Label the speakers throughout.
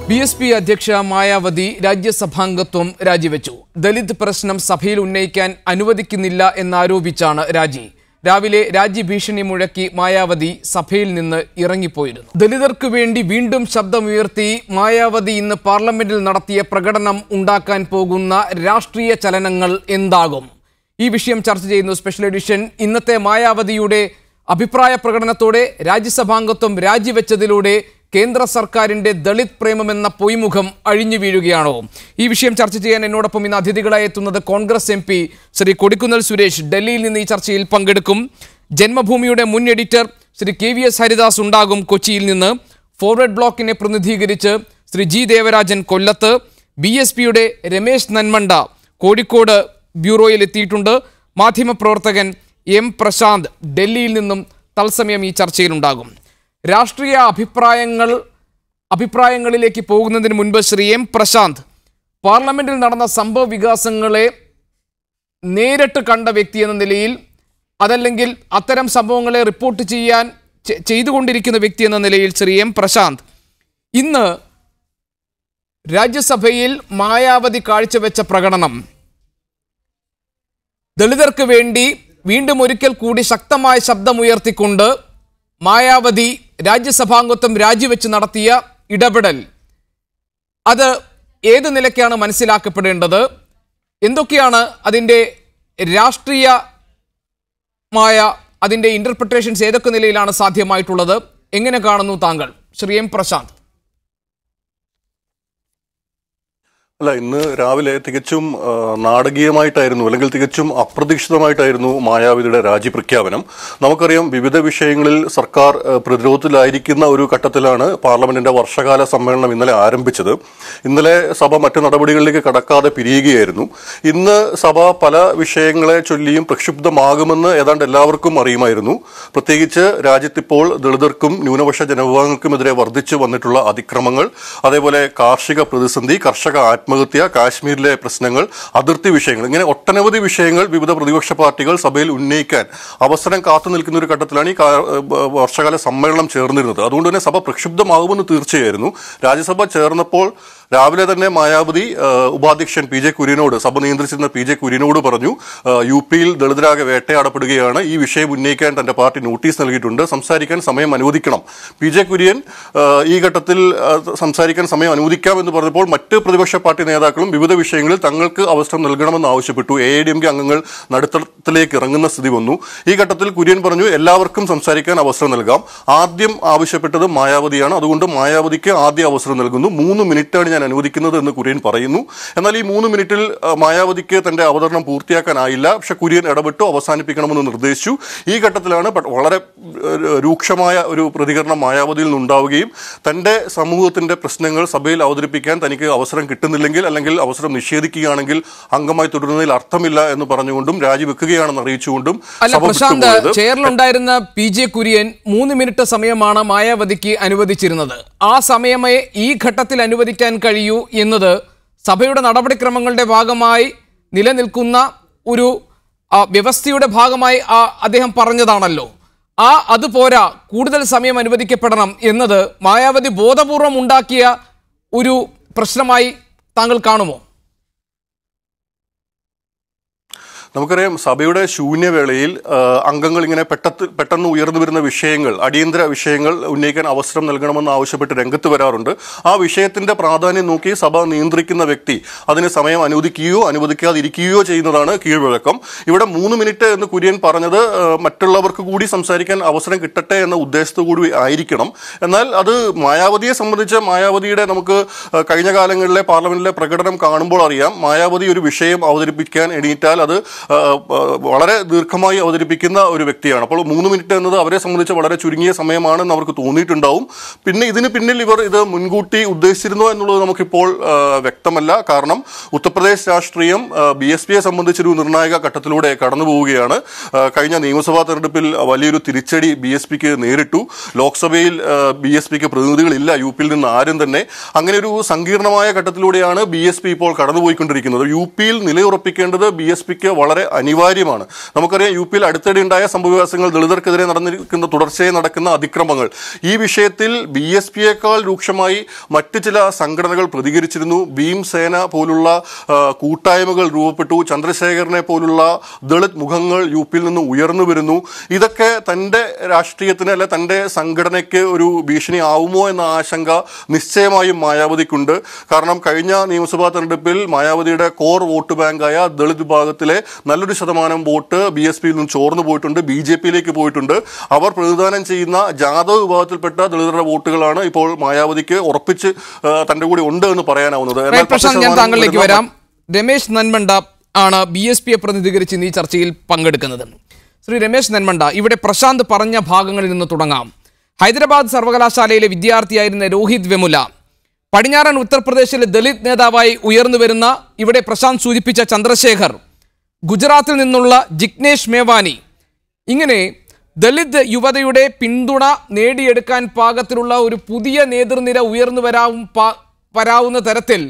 Speaker 1: BSP അധ്യക്ഷ മായാവതി രാജ്യസഭാംഗത്വം രാജിവെച്ചു. ദലിത് പ്രശ്നം സഭയിൽ ഉന്നയിക്കാൻ അനുവദിക്കുന്നില്ല എന്നാരോപിച്ചാണ് രാജി. രാവിലെ രാജ്യഭീഷണി മുഴക്കി മായാവതി സഭയിൽ നിന്ന് ഇറങ്ങിപ്പോയിരുന്നു. ദലിതർക്ക് വേണ്ടി വീണ്ടും ശബ്ദമുയർത്തി മായാവതി ഇന്ന് പാർലമെന്റിൽ നടത്തിയ പ്രകടനം ഉണ്ടാക്കാൻ പോകുന്ന രാഷ്ട്രീയ ചലനങ്ങൾ എന്താകും? ഈ വിഷയം ചർച്ച ചെയ്യുന്നു സ്പെഷ്യൽ എഡിഷൻ. ഇന്നത്തെ മായാവതിയുടെ അഭിപ്രായ പ്രകടനത്തോടെ രാജ്യസഭാംഗത്വം രാജിവെച്ചതിലൂടെ കേന്ദ്ര സർക്കാരിന്റെ ദളിത് പ്രേമമെന്ന പൊയ്മുഖം അഴിഞ്ഞു വീഴുകയാണോ? ഈ വിഷയം ചർച്ച ചെയ്യാൻ എന്നോടൊപ്പം ഇന്ന് അതിഥികളായി എത്തുന്നത് കോൺഗ്രസ് MP ശ്രീ കൊടിക്കുന്നിൽ സുരേഷ് ഡൽഹിയിൽ നിന്ന് ഈ ചർച്ചയിൽ പങ്കെടുക്കും. ജന്മഭൂമിയുടെ മുൻ എഡിറ്റർ ശ്രീ KVS ഹരിദാസ് ഉണ്ടാകും കൊച്ചിയിൽ നിന്ന്. ഫോർവേഡ് ബ്ലോക്കിനെ പ്രതിനിധീകരിച്ച് ശ്രീ G ദേവരാജൻ കൊല്ലത്ത്. BSPയുടെ രമേശ് നന്മണ്ട കോഴിക്കോട് ബ്യൂറോയിൽ എത്തിയിട്ടുണ്ട്. മാധ്യമപ്രവർത്തകൻ M പ്രശാന്ത് ഡൽഹിയിൽ നിന്നും തത്സമയം ഈ ചർച്ചയിലുണ്ടാകും. രാഷ്ട്രീയ അഭിപ്രായങ്ങളിലേക്ക് പോകുന്നതിന് മുൻപ് ശ്രീ M പ്രശാന്ത്, പാർലമെന്റിൽ നടന്ന സംഭവ വികാസങ്ങളെ നേരിട്ട് കണ്ട വ്യക്തി എന്ന നിലയിൽ, അതല്ലെങ്കിൽ അത്തരം സംഭവങ്ങളെ റിപ്പോർട്ട് ചെയ്തുകൊണ്ടിരിക്കുന്ന വ്യക്തി എന്ന നിലയിൽ ശ്രീ M പ്രശാന്ത്, ഇന്ന് രാജ്യസഭയിൽ മായാവതി കാഴ്ചവെച്ച പ്രകടനം ദളിതർക്ക് വേണ്ടി വീണ്ടും ഒരിക്കൽ കൂടി ശക്തമായ ശബ്ദമുയർത്തിക്കൊണ്ട് മായാവതി രാജ്യസഭാംഗത്വം രാജിവെച്ച് നടത്തിയ ഇടപെടൽ, അത് ഏത് നിലയ്ക്കാണ് മനസ്സിലാക്കപ്പെടേണ്ടത്? എന്തൊക്കെയാണ് അതിൻ്റെ രാഷ്ട്രീയമായ അതിൻ്റെ ഇന്റർപ്രിട്ടേഷൻസ് ഏതൊക്കെ നിലയിലാണ് സാധ്യമായിട്ടുള്ളത്? എങ്ങനെ കാണുന്നു താങ്കൾ, ശ്രീ M പ്രശാന്ത്?
Speaker 2: അല്ല, ഇന്ന് രാവിലെ തികച്ചും നാടകീയമായിട്ടായിരുന്നു, അല്ലെങ്കിൽ തികച്ചും അപ്രതീക്ഷിതമായിട്ടായിരുന്നു മായാവതിയുടെ രാജി പ്രഖ്യാപനം. നമുക്കറിയാം, വിവിധ വിഷയങ്ങളിൽ സർക്കാർ പ്രതിരോധത്തിലായിരിക്കുന്ന ഒരു ഘട്ടത്തിലാണ് പാർലമെന്റിന്റെ വർഷകാല സമ്മേളനം ഇന്നലെ ആരംഭിച്ചത്. ഇന്നലെ സഭ മറ്റു നടപടികളിലേക്ക് കടക്കാതെ പിരിയുകയായിരുന്നു. ഇന്ന് സഭ പല വിഷയങ്ങളെ ചൊല്ലിയും പ്രക്ഷുബ്ധമാകുമെന്ന് ഏതാണ്ട് എല്ലാവർക്കും അറിയുമായിരുന്നു. പ്രത്യേകിച്ച് രാജ്യത്തിപ്പോൾ ദളിതർക്കും ന്യൂനപക്ഷ ജനവിഭാഗങ്ങൾക്കുമെതിരെ വർദ്ധിച്ചു വന്നിട്ടുള്ള അതിക്രമങ്ങൾ, അതേപോലെ കാർഷിക പ്രതിസന്ധി, കർഷക ആത്മഹത്യ, കാശ്മീരിലെ പ്രശ്നങ്ങൾ, അതിർത്തി വിഷയങ്ങൾ, ഇങ്ങനെ ഒട്ടനവധി വിഷയങ്ങൾ വിവിധ പ്രതിപക്ഷ പാർട്ടികൾ സഭയിൽ ഉന്നയിക്കാൻ അവസരം കാത്തു നിൽക്കുന്ന ഒരു ഘട്ടത്തിലാണ് ഈ വർഷകാല സമ്മേളനം ചേർന്നിരുന്നത്. അതുകൊണ്ട് തന്നെ സഭ പ്രക്ഷുബ്ധമാകുമെന്ന് തീർച്ചയായിരുന്നു. രാജ്യസഭ ചേർന്നപ്പോൾ രാവിലെ തന്നെ മായാവതി ഉപാധ്യക്ഷൻ PJ കുര്യനോട്, സഭ നിയന്ത്രിച്ചിരുന്ന PJ കുര്യനോട് പറഞ്ഞു, UPയിൽ ദളിതരാകെ വേട്ടയാടപ്പെടുകയാണ്, ഈ വിഷയം ഉന്നയിക്കാൻ തന്റെ പാർട്ടി നോട്ടീസ് നൽകിയിട്ടുണ്ട്, സംസാരിക്കാൻ സമയം അനുവദിക്കണം. PJ കുര്യൻ ഈ ഘട്ടത്തിൽ സംസാരിക്കാൻ സമയം അനുവദിക്കാമെന്ന് പറഞ്ഞപ്പോൾ മറ്റ് പ്രതിപക്ഷ പാർട്ടി നേതാക്കളും വിവിധ വിഷയങ്ങളിൽ തങ്ങൾക്ക് അവസരം നൽകണമെന്ന് ആവശ്യപ്പെട്ടു. AIDMK അംഗങ്ങൾ നടുത്തളത്തിലേക്ക് ഇറങ്ങുന്ന സ്ഥിതി വന്നു. ഈ ഘട്ടത്തിൽ കുര്യൻ പറഞ്ഞു, എല്ലാവർക്കും സംസാരിക്കാൻ അവസരം നൽകാം. ആദ്യം ആവശ്യപ്പെട്ടത് മായാവതിയാണ്, അതുകൊണ്ട് മായാവതിക്ക് ആദ്യ അവസരം നൽകുന്നു. 3 മിനിറ്റാണ് ഞാൻ അനുവദിക്കുന്നത് എന്ന് കുര്യൻ പറയുന്നു. എന്നാൽ ഈ 3 മിനിറ്റിൽ മായാവതിക്ക് തന്റെ അവതരണം പൂർത്തിയാക്കാനായില്ല. പക്ഷെ കുര്യൻ ഇടപെട്ടു, അവസാനിപ്പിക്കണമെന്ന് നിർദ്ദേശിച്ചു. ഈ ഘട്ടത്തിലാണ് വളരെ രൂക്ഷമായ ഒരു പ്രതികരണം മായാവതിയിൽ നിന്നുണ്ടാവുകയും തന്റെ സമൂഹത്തിന്റെ പ്രശ്നങ്ങൾ സഭയിൽ അവതരിപ്പിക്കാൻ തനിക്ക് അവസരം കിട്ടുന്നില്ലെങ്കിൽ, അല്ലെങ്കിൽ അവസരം നിഷേധിക്കുകയാണെങ്കിൽ അംഗമായി തുടരുന്നതിൽ അർത്ഥമില്ല എന്ന് പറഞ്ഞുകൊണ്ടും രാജിവെക്കുകയാണെന്ന് അറിയിച്ചുകൊണ്ടും
Speaker 1: ചെയറിലുണ്ടായിരുന്ന PJ കുര്യൻ 3 മിനിറ്റ് സമയമാണ് മായാവതിക്ക് അനുവദിച്ചിരുന്നത്. ആ സമയമേ ഈ ഘട്ടത്തിൽ അനുവദിക്കാൻ കഴിയൂ എന്നത് സഭയുടെ നടപടിക്രമങ്ങളുടെ ഭാഗമായി നിലനിൽക്കുന്ന ഒരു വ്യവസ്ഥയുടെ ഭാഗമായി അദ്ദേഹം പറഞ്ഞതാണല്ലോ. അതുപോരാ, കൂടുതൽ സമയം അനുവദിക്കപ്പെടണം എന്നത് മായാവതി ബോധപൂർവം ഉണ്ടാക്കിയ ഒരു പ്രശ്നമായി താങ്കൾ കാണുമോ?
Speaker 2: നമുക്കറിയാം, സഭയുടെ ശൂന്യവേളയിൽ അംഗങ്ങൾ ഇങ്ങനെ പെട്ടെന്ന് ഉയർന്നു വരുന്ന വിഷയങ്ങൾ, അടിയന്തര വിഷയങ്ങൾ ഉന്നയിക്കാൻ അവസരം നൽകണമെന്ന് ആവശ്യപ്പെട്ട് രംഗത്ത് വരാറുണ്ട്. ആ വിഷയത്തിന്റെ പ്രാധാന്യം നോക്കി സഭ നിയന്ത്രിക്കുന്ന വ്യക്തി അതിന് സമയം അനുവദിക്കുകയോ അനുവദിക്കാതിരിക്കുകയോ ചെയ്യുന്നതാണ് കീഴ്വഴക്കം. ഇവിടെ 3 മിനിറ്റ് എന്ന് കുര്യൻ പറഞ്ഞത് മറ്റുള്ളവർക്ക് കൂടി സംസാരിക്കാൻ അവസരം കിട്ടട്ടെ എന്ന ഉദ്ദേശത്തോടുകൂടി ആയിരിക്കണം. എന്നാൽ അത് മായാവതിയെ സംബന്ധിച്ച്, മായാവതിയുടെ നമുക്ക് കഴിഞ്ഞ കാലങ്ങളിലെ പാർലമെന്റിലെ പ്രകടനം കാണുമ്പോൾ അറിയാം, മായാവതി ഒരു വിഷയം അവതരിപ്പിക്കാൻ എണീറ്റാൽ അത് വളരെ ദീർഘമായി അവതരിപ്പിക്കുന്ന ഒരു വ്യക്തിയാണ്. അപ്പോൾ 3 മിനിറ്റ് എന്നത് അവരെ സംബന്ധിച്ച് വളരെ ചുരുങ്ങിയ സമയമാണെന്ന് അവർക്ക് തോന്നിയിട്ടുണ്ടാവും. പിന്നെ ഇതിന് പിന്നിൽ ഇവർ ഇത് മുൻകൂട്ടി ഉദ്ദേശിച്ചിരുന്നോ എന്നുള്ളത് നമുക്കിപ്പോൾ വ്യക്തമല്ല. കാരണം ഉത്തർപ്രദേശ് രാഷ്ട്രീയം BSPയെ സംബന്ധിച്ചൊരു നിർണായക ഘട്ടത്തിലൂടെ കടന്നു പോവുകയാണ്. കഴിഞ്ഞ നിയമസഭാ തെരഞ്ഞെടുപ്പിൽ വലിയൊരു തിരിച്ചടി BSPക്ക് നേരിട്ടു. ലോക്സഭയിൽ BSPക്ക് പ്രതിനിധികളില്ല, UPയിൽ നിന്ന് ആരും തന്നെ. അങ്ങനെ ഒരു സങ്കീർണമായ ഘട്ടത്തിലൂടെയാണ് BSP ഇപ്പോൾ കടന്നുപോയിക്കൊണ്ടിരിക്കുന്നത്. UPയിൽ നിലയുറപ്പിക്കേണ്ടത് BSPക്ക് വളരെ വളരെ അനിവാര്യമാണ്. നമുക്കറിയാം യു പിയിൽ അടുത്തിടെ ഉണ്ടായ സംഭവവികാസങ്ങൾ, ദളിതർക്കെതിരെ നടന്നിരിക്കുന്ന തുടർച്ചയായി നടക്കുന്ന അതിക്രമങ്ങൾ, ഈ വിഷയത്തിൽ BSPയേക്കാൾ രൂക്ഷമായി മറ്റ് ചില സംഘടനകൾ പ്രതികരിച്ചിരുന്നു. ഭീംസേന പോലുള്ള കൂട്ടായ്മകൾ രൂപപ്പെട്ടു. ചന്ദ്രശേഖരനെ പോലുള്ള ദളിത് മുഖങ്ങൾ യു പിയിൽ നിന്ന് ഉയർന്നു വരുന്നു. ഇതൊക്കെ തന്റെ രാഷ്ട്രീയത്തിന് അല്ലെ തന്റെ സംഘടനയ്ക്ക് ഒരു ഭീഷണി ആവുമോ എന്ന ആശങ്ക നിശ്ചയമായും മായാവതിക്കുണ്ട്. കാരണം കഴിഞ്ഞ നിയമസഭാ തെരഞ്ഞെടുപ്പിൽ മായാവതിയുടെ കോർ വോട്ട് ബാങ്കായ ദളിത് വിഭാഗത്തിലെ നല്ലൊരു ശതമാനം വോട്ട് BSPയിൽ നിന്ന് ചോർന്നു പോയിട്ടുണ്ട്, BJPയിലേക്ക് പോയിട്ടുണ്ട്. അവർ പ്രതിദാനം ചെയ്യുന്ന ജാദവ് വിഭാഗത്തിൽപ്പെട്ട ദളിതരുടെ വോട്ടുകളാണ് ഇപ്പോൾ മായാവതിക്ക് ഉറപ്പിച്ച് തന്റെ കൂടെ ഉണ്ട് എന്ന് പറയാനാവുന്നത്.
Speaker 1: ഞാൻ താങ്കളിലേക്ക് വരാം. രമേശ് നന്മണ്ട ആണ് BSPയെ പ്രതിനിധീകരിച്ച് ഈ ചർച്ചയിൽ പങ്കെടുക്കുന്നത്. ശ്രീ രമേശ് നന്മണ്ട, ഇവിടെ പ്രശാന്ത് പറഞ്ഞ ഭാഗങ്ങളിൽ നിന്ന് തുടങ്ങാം. ഹൈദരാബാദ് സർവകലാശാലയിലെ വിദ്യാർത്ഥിയായിരുന്ന രോഹിത് വെമുല, പടിഞ്ഞാറൻ ഉത്തർപ്രദേശിലെ ദളിത് നേതാവായി ഉയർന്നു വരുന്ന ഇവിടെ പ്രശാന്ത് സൂചിപ്പിച്ച ചന്ദ്രശേഖർ, ഗുജറാത്തിൽ നിന്നുള്ള ജിഗ്നേഷ് മേവാനി, ഇങ്ങനെ ദളിത് യുവതയുടെ പിന്തുണ നേടിയെടുക്കാൻ പാകത്തിലുള്ള ഒരു പുതിയ നേതൃനിര ഉയർന്നു വരാവുന്ന തരത്തിൽ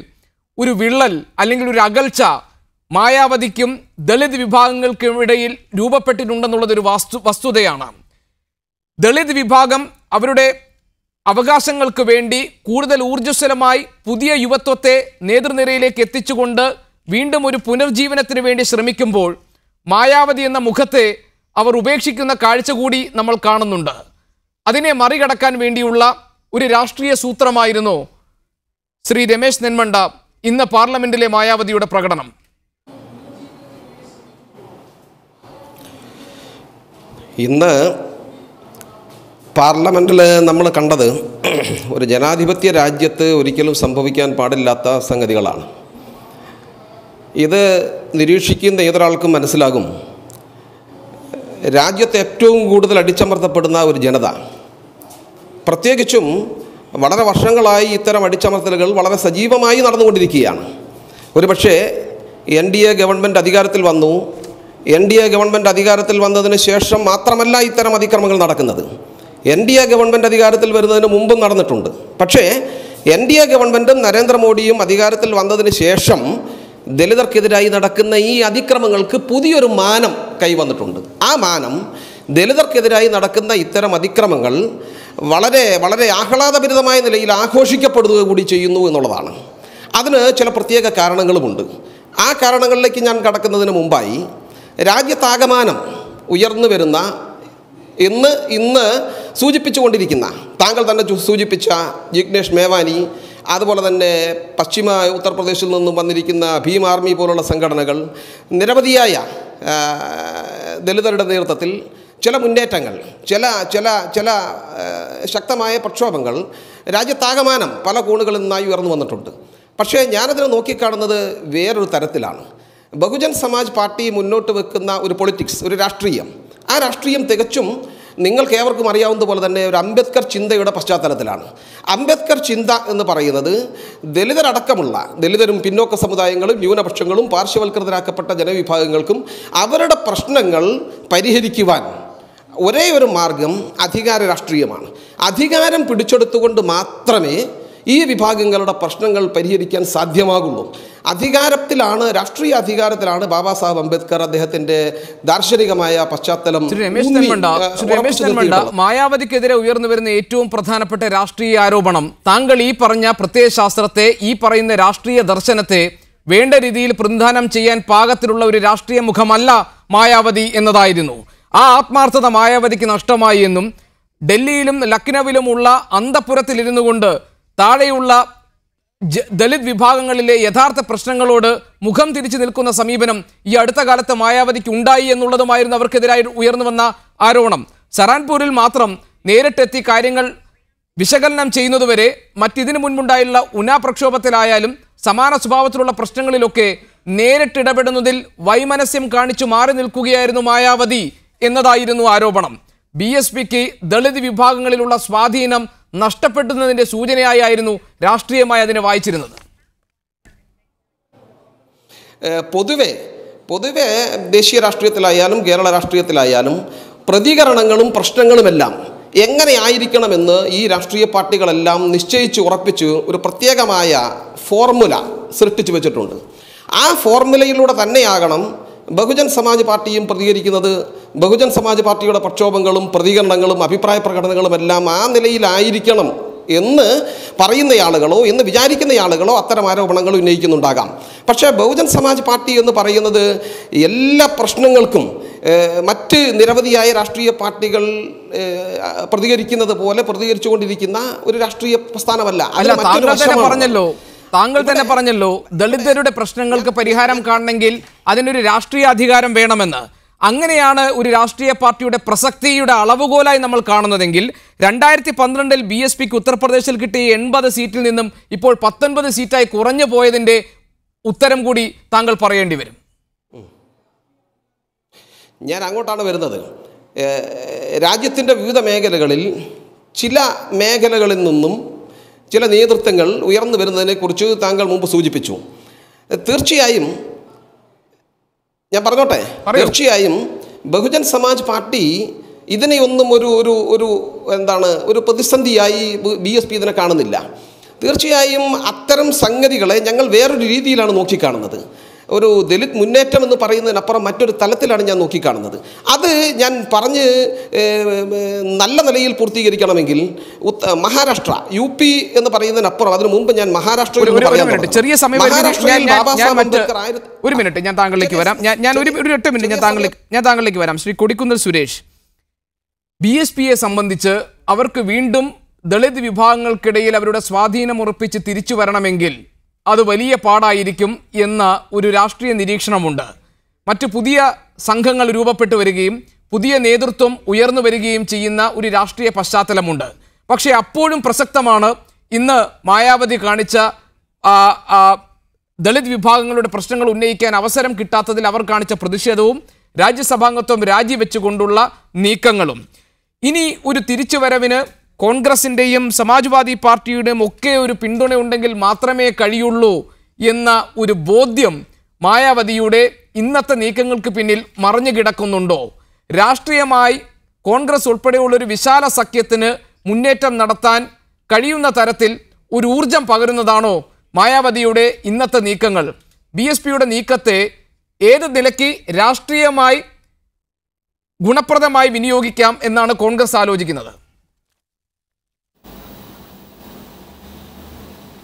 Speaker 1: ഒരു വിള്ളൽ അല്ലെങ്കിൽ ഒരു അകൽച്ച മായാവതിക്കും ദളിത് വിഭാഗങ്ങൾക്കുമിടയിൽ രൂപപ്പെട്ടിട്ടുണ്ടെന്നുള്ളതൊരു വസ്തുതയാണ്. ദളിത് വിഭാഗം അവരുടെ അവകാശങ്ങൾക്ക് വേണ്ടി കൂടുതൽ ഊർജ്ജസ്വലമായി പുതിയ യുവത്വത്തെ നേതൃനിരയിലേക്ക് എത്തിച്ചുകൊണ്ട് വീണ്ടും ഒരു പുനർജീവനത്തിന് വേണ്ടി ശ്രമിക്കുമ്പോൾ മായാവതി എന്ന മുഖത്തെ അവർ ഉപേക്ഷിക്കുന്ന കാഴ്ച കൂടി നമ്മൾ കാണുന്നുണ്ട്. അതിനെ മറികടക്കാൻ വേണ്ടിയുള്ള ഒരു രാഷ്ട്രീയ സൂത്രമായിരുന്നു ശ്രീ രമേശ് നെന്മണ്ട ഇന്ന് പാർലമെന്റിലെ മായാവതിയുടെ പ്രകടനം.
Speaker 3: ഇന്ന് പാർലമെൻറ്റിൽ നമ്മൾ കണ്ടത് ഒരു ജനാധിപത്യ രാജ്യത്ത് ഒരിക്കലും സംഭവിക്കാൻ പാടില്ലാത്ത സംഗതികളാണ്. ഇത് നിരീക്ഷിക്കുന്ന ഏതൊരാൾക്കും മനസ്സിലാകും, രാജ്യത്ത് ഏറ്റവും കൂടുതൽ അടിച്ചമർത്തപ്പെടുന്ന ഒരു ജനത, പ്രത്യേകിച്ചും വളരെ വർഷങ്ങളായി ഇത്തരം അടിച്ചമർത്തലുകൾ വളരെ സജീവമായി നടന്നുകൊണ്ടിരിക്കുകയാണ്. ഒരുപക്ഷേ NDA ഗവൺമെൻറ് അധികാരത്തിൽ വന്നു, NDA ഗവൺമെൻറ് അധികാരത്തിൽ വന്നതിന് ശേഷം മാത്രമല്ല ഇത്തരം അതിക്രമങ്ങൾ നടക്കുന്നത്. NDA ഗവൺമെൻറ് അധികാരത്തിൽ വരുന്നതിന് മുമ്പും നടന്നിട്ടുണ്ട്. പക്ഷേ NDA ഗവൺമെൻറ്റും നരേന്ദ്രമോദിയും അധികാരത്തിൽ വന്നതിന് ശേഷം ദലിതർക്കെതിരായി നടക്കുന്ന ഈ അതിക്രമങ്ങൾക്ക് പുതിയൊരു മാനം കൈവന്നിട്ടുണ്ട്. ആ മാനം ദലിതർക്കെതിരായി നടക്കുന്ന ഇത്തരം അതിക്രമങ്ങൾ വളരെ വളരെ ആഹ്ലാദഭരിതമായ നിലയിൽ ആഘോഷിക്കപ്പെടുക കൂടി ചെയ്യുന്നു എന്നുള്ളതാണ്. അതിന് ചില പ്രത്യേക കാരണങ്ങളുമുണ്ട്. ആ കാരണങ്ങളിലേക്ക് ഞാൻ കടക്കുന്നതിന് മുമ്പായി രാജ്യത്താകമാനം ഉയർന്നു വരുന്ന ഇന്ന് സൂചിപ്പിച്ചുകൊണ്ടിരിക്കുന്ന, താങ്കൾ തന്നെ സൂചിപ്പിച്ച ജിഗ്നേഷ് മേവാനി, അതുപോലെ തന്നെ പശ്ചിമ ഉത്തർപ്രദേശിൽ നിന്നും വന്നിരിക്കുന്ന ഭീം ആർമി പോലുള്ള സംഘടനകൾ, നിരവധിയായ ദലിതരുടെ നേതൃത്വത്തിൽ ചില മുന്നേറ്റങ്ങൾ, ചില ശക്തമായ പ്രക്ഷോഭങ്ങൾ രാജ്യത്താകമാനം പല കോണുകളിൽ നിന്നായി ഉയർന്നു വന്നിട്ടുണ്ട്. പക്ഷേ ഞാനതിനെ നോക്കിക്കാണുന്നത് വേറൊരു തരത്തിലാണ്. ബഹുജൻ സമാജ് പാർട്ടി മുന്നോട്ട് വെക്കുന്ന ഒരു പൊളിറ്റിക്സ്, ഒരു രാഷ്ട്രീയം, ആ രാഷ്ട്രീയം തികച്ചും നിങ്ങൾക്ക് ഏവർക്കും അറിയാവുന്നതുപോലെ തന്നെ ഒരു അംബേദ്കർ ചിന്തയുടെ പശ്ചാത്തലത്തിലാണ്. അംബേദ്കർ ചിന്ത എന്ന് പറയുന്നത് ദലിതരടക്കമുള്ള ദലിതരും പിന്നോക്ക സമുദായങ്ങളും ന്യൂനപക്ഷങ്ങളും പാർശ്വവൽക്കൃതരാക്കപ്പെട്ട ജനവിഭാഗങ്ങൾക്കും അവരുടെ പ്രശ്നങ്ങൾ പരിഹരിക്കുവാൻ ഒരേ ഒരു മാർഗം അധികാര രാഷ്ട്രീയമാണ്. അധികാരം പിടിച്ചെടുത്തുകൊണ്ട് മാത്രമേ ഈ വിഭാഗങ്ങളുടെ പ്രശ്നങ്ങൾ പരിഹരിക്കാൻ സാധ്യമാകുള്ളൂ. അധികാരത്തിലാണ്, രാഷ്ട്രീയ അധികാരത്തിലാണ് ബാബാ സാഹേബ് അംബേദ്കർ അദ്ദേഹത്തിന്റെ ദാർശനികമായ പശ്ചാത്തലം.
Speaker 1: മായാവതിക്കെതിരെ ഉയർന്നു വരുന്ന ഏറ്റവും പ്രധാനപ്പെട്ട രാഷ്ട്രീയ ആരോപണം, താങ്കൾ ഈ പറഞ്ഞ പ്രത്യയശാസ്ത്രത്തെ, ഈ പറയുന്ന രാഷ്ട്രീയ ദർശനത്തെ വേണ്ട രീതിയിൽ പ്രതിനിധാനം ചെയ്യാൻ പാകത്തിലുള്ള ഒരു രാഷ്ട്രീയ മുഖമല്ല മായാവതി എന്നതായിരുന്നു. ആ ആത്മാർത്ഥത മായാവതിക്ക് നഷ്ടമായി എന്നും ഡൽഹിയിലും ലക്നൌവിലുമുള്ള അന്തഃപുരത്തിലിരുന്നു കൊണ്ട് താഴെയുള്ള ദലിത് വിഭാഗങ്ങളിലെ യഥാർത്ഥ പ്രശ്നങ്ങളോട് മുഖം തിരിച്ചു നിൽക്കുന്ന സമീപനം ഈ അടുത്ത കാലത്ത് മായാവതിക്ക് ഉണ്ടായി എന്നുള്ളതുമായിരുന്നു അവർക്കെതിരായി ഉയർന്നു വന്ന ആരോപണം. സറാൻപൂരിൽ മാത്രം നേരിട്ടെത്തി കാര്യങ്ങൾ വിശകലനം ചെയ്യുന്നതുവരെ മറ്റിതിനു മുൻപുണ്ടായുള്ള ഉന്നാ പ്രക്ഷോഭത്തിലായാലും സമാന സ്വഭാവത്തിലുള്ള പ്രശ്നങ്ങളിലൊക്കെ നേരിട്ടിടപെടുന്നതിൽ വൈമനസ്യം കാണിച്ചു മാറി നിൽക്കുകയായിരുന്നു മായാവതി എന്നതായിരുന്നു ആരോപണം. BSPക്ക് ദളിത് വിഭാഗങ്ങളിലുള്ള സ്വാധീനം നഷ്ടപ്പെടുന്നതിന്റെ സൂചനയായിരുന്നു രാഷ്ട്രീയമായി അതിനെ വായിച്ചിരുന്നത്.
Speaker 3: പൊതുവെ ദേശീയ രാഷ്ട്രീയത്തിലായാലും കേരള രാഷ്ട്രീയത്തിലായാലും പ്രതികരണങ്ങളും പ്രശ്നങ്ങളുമെല്ലാം എങ്ങനെ ആയിരിക്കണമെന്ന് ഈ രാഷ്ട്രീയ പാർട്ടികളെല്ലാം നിശ്ചയിച്ച് ഉറപ്പിച്ച് ഒരു പ്രത്യേകമായ ഫോർമുല സൃഷ്ടിച്ചു വെച്ചിട്ടുണ്ട്. ആ ഫോർമുലയിലൂടെ തന്നെയാകണം ബഹുജൻ സമാജ് പാർട്ടിയും പ്രതികരിക്കുന്നത് ബഹുജൻ സമാജ് പാർട്ടിയുടെ പ്രക്ഷോഭങ്ങളും പ്രതികരണങ്ങളും അഭിപ്രായ പ്രകടനങ്ങളും എല്ലാം ആ നിലയിലായിരിക്കണം എന്ന് പറയുന്ന ആളുകളോ എന്ന് വിചാരിക്കുന്ന ആളുകളോ അത്തരം ആരോപണങ്ങൾ ഉന്നയിക്കുന്നുണ്ടാകാം. പക്ഷേ ബഹുജൻ സമാജ് പാർട്ടി എന്ന് പറയുന്നത് എല്ലാ പ്രശ്നങ്ങൾക്കും മറ്റ് നിരവധിയായ രാഷ്ട്രീയ പാർട്ടികൾ പ്രതികരിക്കുന്നത് പോലെ പ്രതികരിച്ചുകൊണ്ടിരിക്കുന്ന ഒരു രാഷ്ട്രീയ പ്രസ്ഥാനമല്ല.
Speaker 1: താങ്കൾ തന്നെ പറഞ്ഞല്ലോ ദളിതരുടെ പ്രശ്നങ്ങൾക്ക് പരിഹാരം കാണണമെങ്കിൽ അതിനൊരു രാഷ്ട്രീയ അധികാരം വേണമെന്ന്. അങ്ങനെയാണ് ഒരു രാഷ്ട്രീയ പാർട്ടിയുടെ പ്രസക്തിയുടെ അളവുകോലായി നമ്മൾ കാണുന്നതെങ്കിൽ 2012 BSPക്ക് ഉത്തർപ്രദേശിൽ കിട്ടിയ 80 സീറ്റിൽ നിന്നും ഇപ്പോൾ 19 സീറ്റായി കുറഞ്ഞു പോയതിന്റെ ഉത്തരം കൂടി താങ്കൾ പറയേണ്ടി വരും.
Speaker 3: ഞാൻ അങ്ങോട്ടാണ് വരുന്നത്. രാജ്യത്തിൻ്റെ വിവിധ മേഖലകളിൽ ചില മേഖലകളിൽ നിന്നും ചില നേതൃത്വങ്ങൾ ഉയർന്നു വരുന്നതിനെക്കുറിച്ച് താങ്കൾ മുമ്പ് സൂചിപ്പിച്ചു. തീർച്ചയായും ഞാൻ പറഞ്ഞോട്ടെ, തീർച്ചയായും ബഹുജൻ സമാജ് പാർട്ടി ഇതിനെയൊന്നും ഒരു പ്രതിസന്ധിയായി BSP ഇതിനെ കാണുന്നില്ല. തീർച്ചയായും അത്തരം സംഗതികളെ ഞങ്ങൾ വേറൊരു രീതിയിലാണ് നോക്കിക്കാണുന്നത്. ഒരു ദലിത് മുന്നേറ്റം എന്ന് പറയുന്നതിനപ്പുറം മറ്റൊരു തലത്തിലാണ് ഞാൻ നോക്കിക്കാണുന്നത്. അത് ഞാൻ പറഞ്ഞ് നല്ല നിലയിൽ പൂർത്തീകരിക്കണമെങ്കിൽ മഹാരാഷ്ട്ര UP എന്ന് പറയുന്നതിനപ്പുറം അതിനു മുമ്പ് ഞാൻ മഹാരാഷ്ട്രയിൽ
Speaker 1: ചെറിയ സമയം ഒരു മിനിറ്റ് ഞാൻ താങ്കളിലേക്ക് വരാം. ഞാൻ ഒരു 8 മിനിറ്റ് ഞാൻ താങ്കളിലേക്ക് വരാം. ശ്രീ കൊടിക്കുന്നിൽ സുരേഷ്, BSPയെ സംബന്ധിച്ച് അവർക്ക് വീണ്ടും ദളിത് വിഭാഗങ്ങൾക്കിടയിൽ അവരുടെ സ്വാധീനം ഉറപ്പിച്ച് തിരിച്ചു വരണമെങ്കിൽ അത് വലിയ പാടായിരിക്കും എന്ന ഒരു രാഷ്ട്രീയ നിരീക്ഷണമുണ്ട്. മറ്റു പുതിയ സംഘങ്ങൾ രൂപപ്പെട്ടു വരികയും പുതിയ നേതൃത്വം ഉയർന്നു വരികയും ചെയ്യുന്ന ഒരു രാഷ്ട്രീയ പശ്ചാത്തലമുണ്ട്. പക്ഷേ അപ്പോഴും പ്രസക്തമാണ് ഇന്ന് മായാവതി കാണിച്ച ദളിത് വിഭാഗങ്ങളുടെ പ്രശ്നങ്ങൾ ഉന്നയിക്കാൻ അവസരം കിട്ടാത്തതിൽ അവർ കാണിച്ച പ്രതിഷേധവും രാജ്യസഭാംഗത്വം രാജിവെച്ചുകൊണ്ടുള്ള നീക്കങ്ങളും. ഇനി ഒരു തിരിച്ചുവരവിന് കോൺഗ്രസിൻ്റെയും സമാജ്വാദി പാർട്ടിയുടെയും ഒക്കെ ഒരു പിന്തുണ ഉണ്ടെങ്കിൽ മാത്രമേ കഴിയുള്ളൂ എന്ന ഒരു ബോധ്യം മായാവതിയുടെ ഇന്നത്തെ നീക്കങ്ങൾക്ക് പിന്നിൽ മറഞ്ഞു കിടക്കുന്നുണ്ടോ? രാഷ്ട്രീയമായി കോൺഗ്രസ് ഉൾപ്പെടെയുള്ളൊരു വിശാല സഖ്യത്തിന് മുന്നേറ്റം നടത്താൻ കഴിയുന്ന തരത്തിൽ ഒരു ഊർജം പകരുന്നതാണോ മായാവതിയുടെ ഇന്നത്തെ നീക്കങ്ങൾ? BSPയുടെ നീക്കത്തെ ഏത് നിലയ്ക്ക് രാഷ്ട്രീയമായി ഗുണപ്രദമായി വിനിയോഗിക്കാം എന്നാണ് കോൺഗ്രസ് ആലോചിക്കുന്നത്?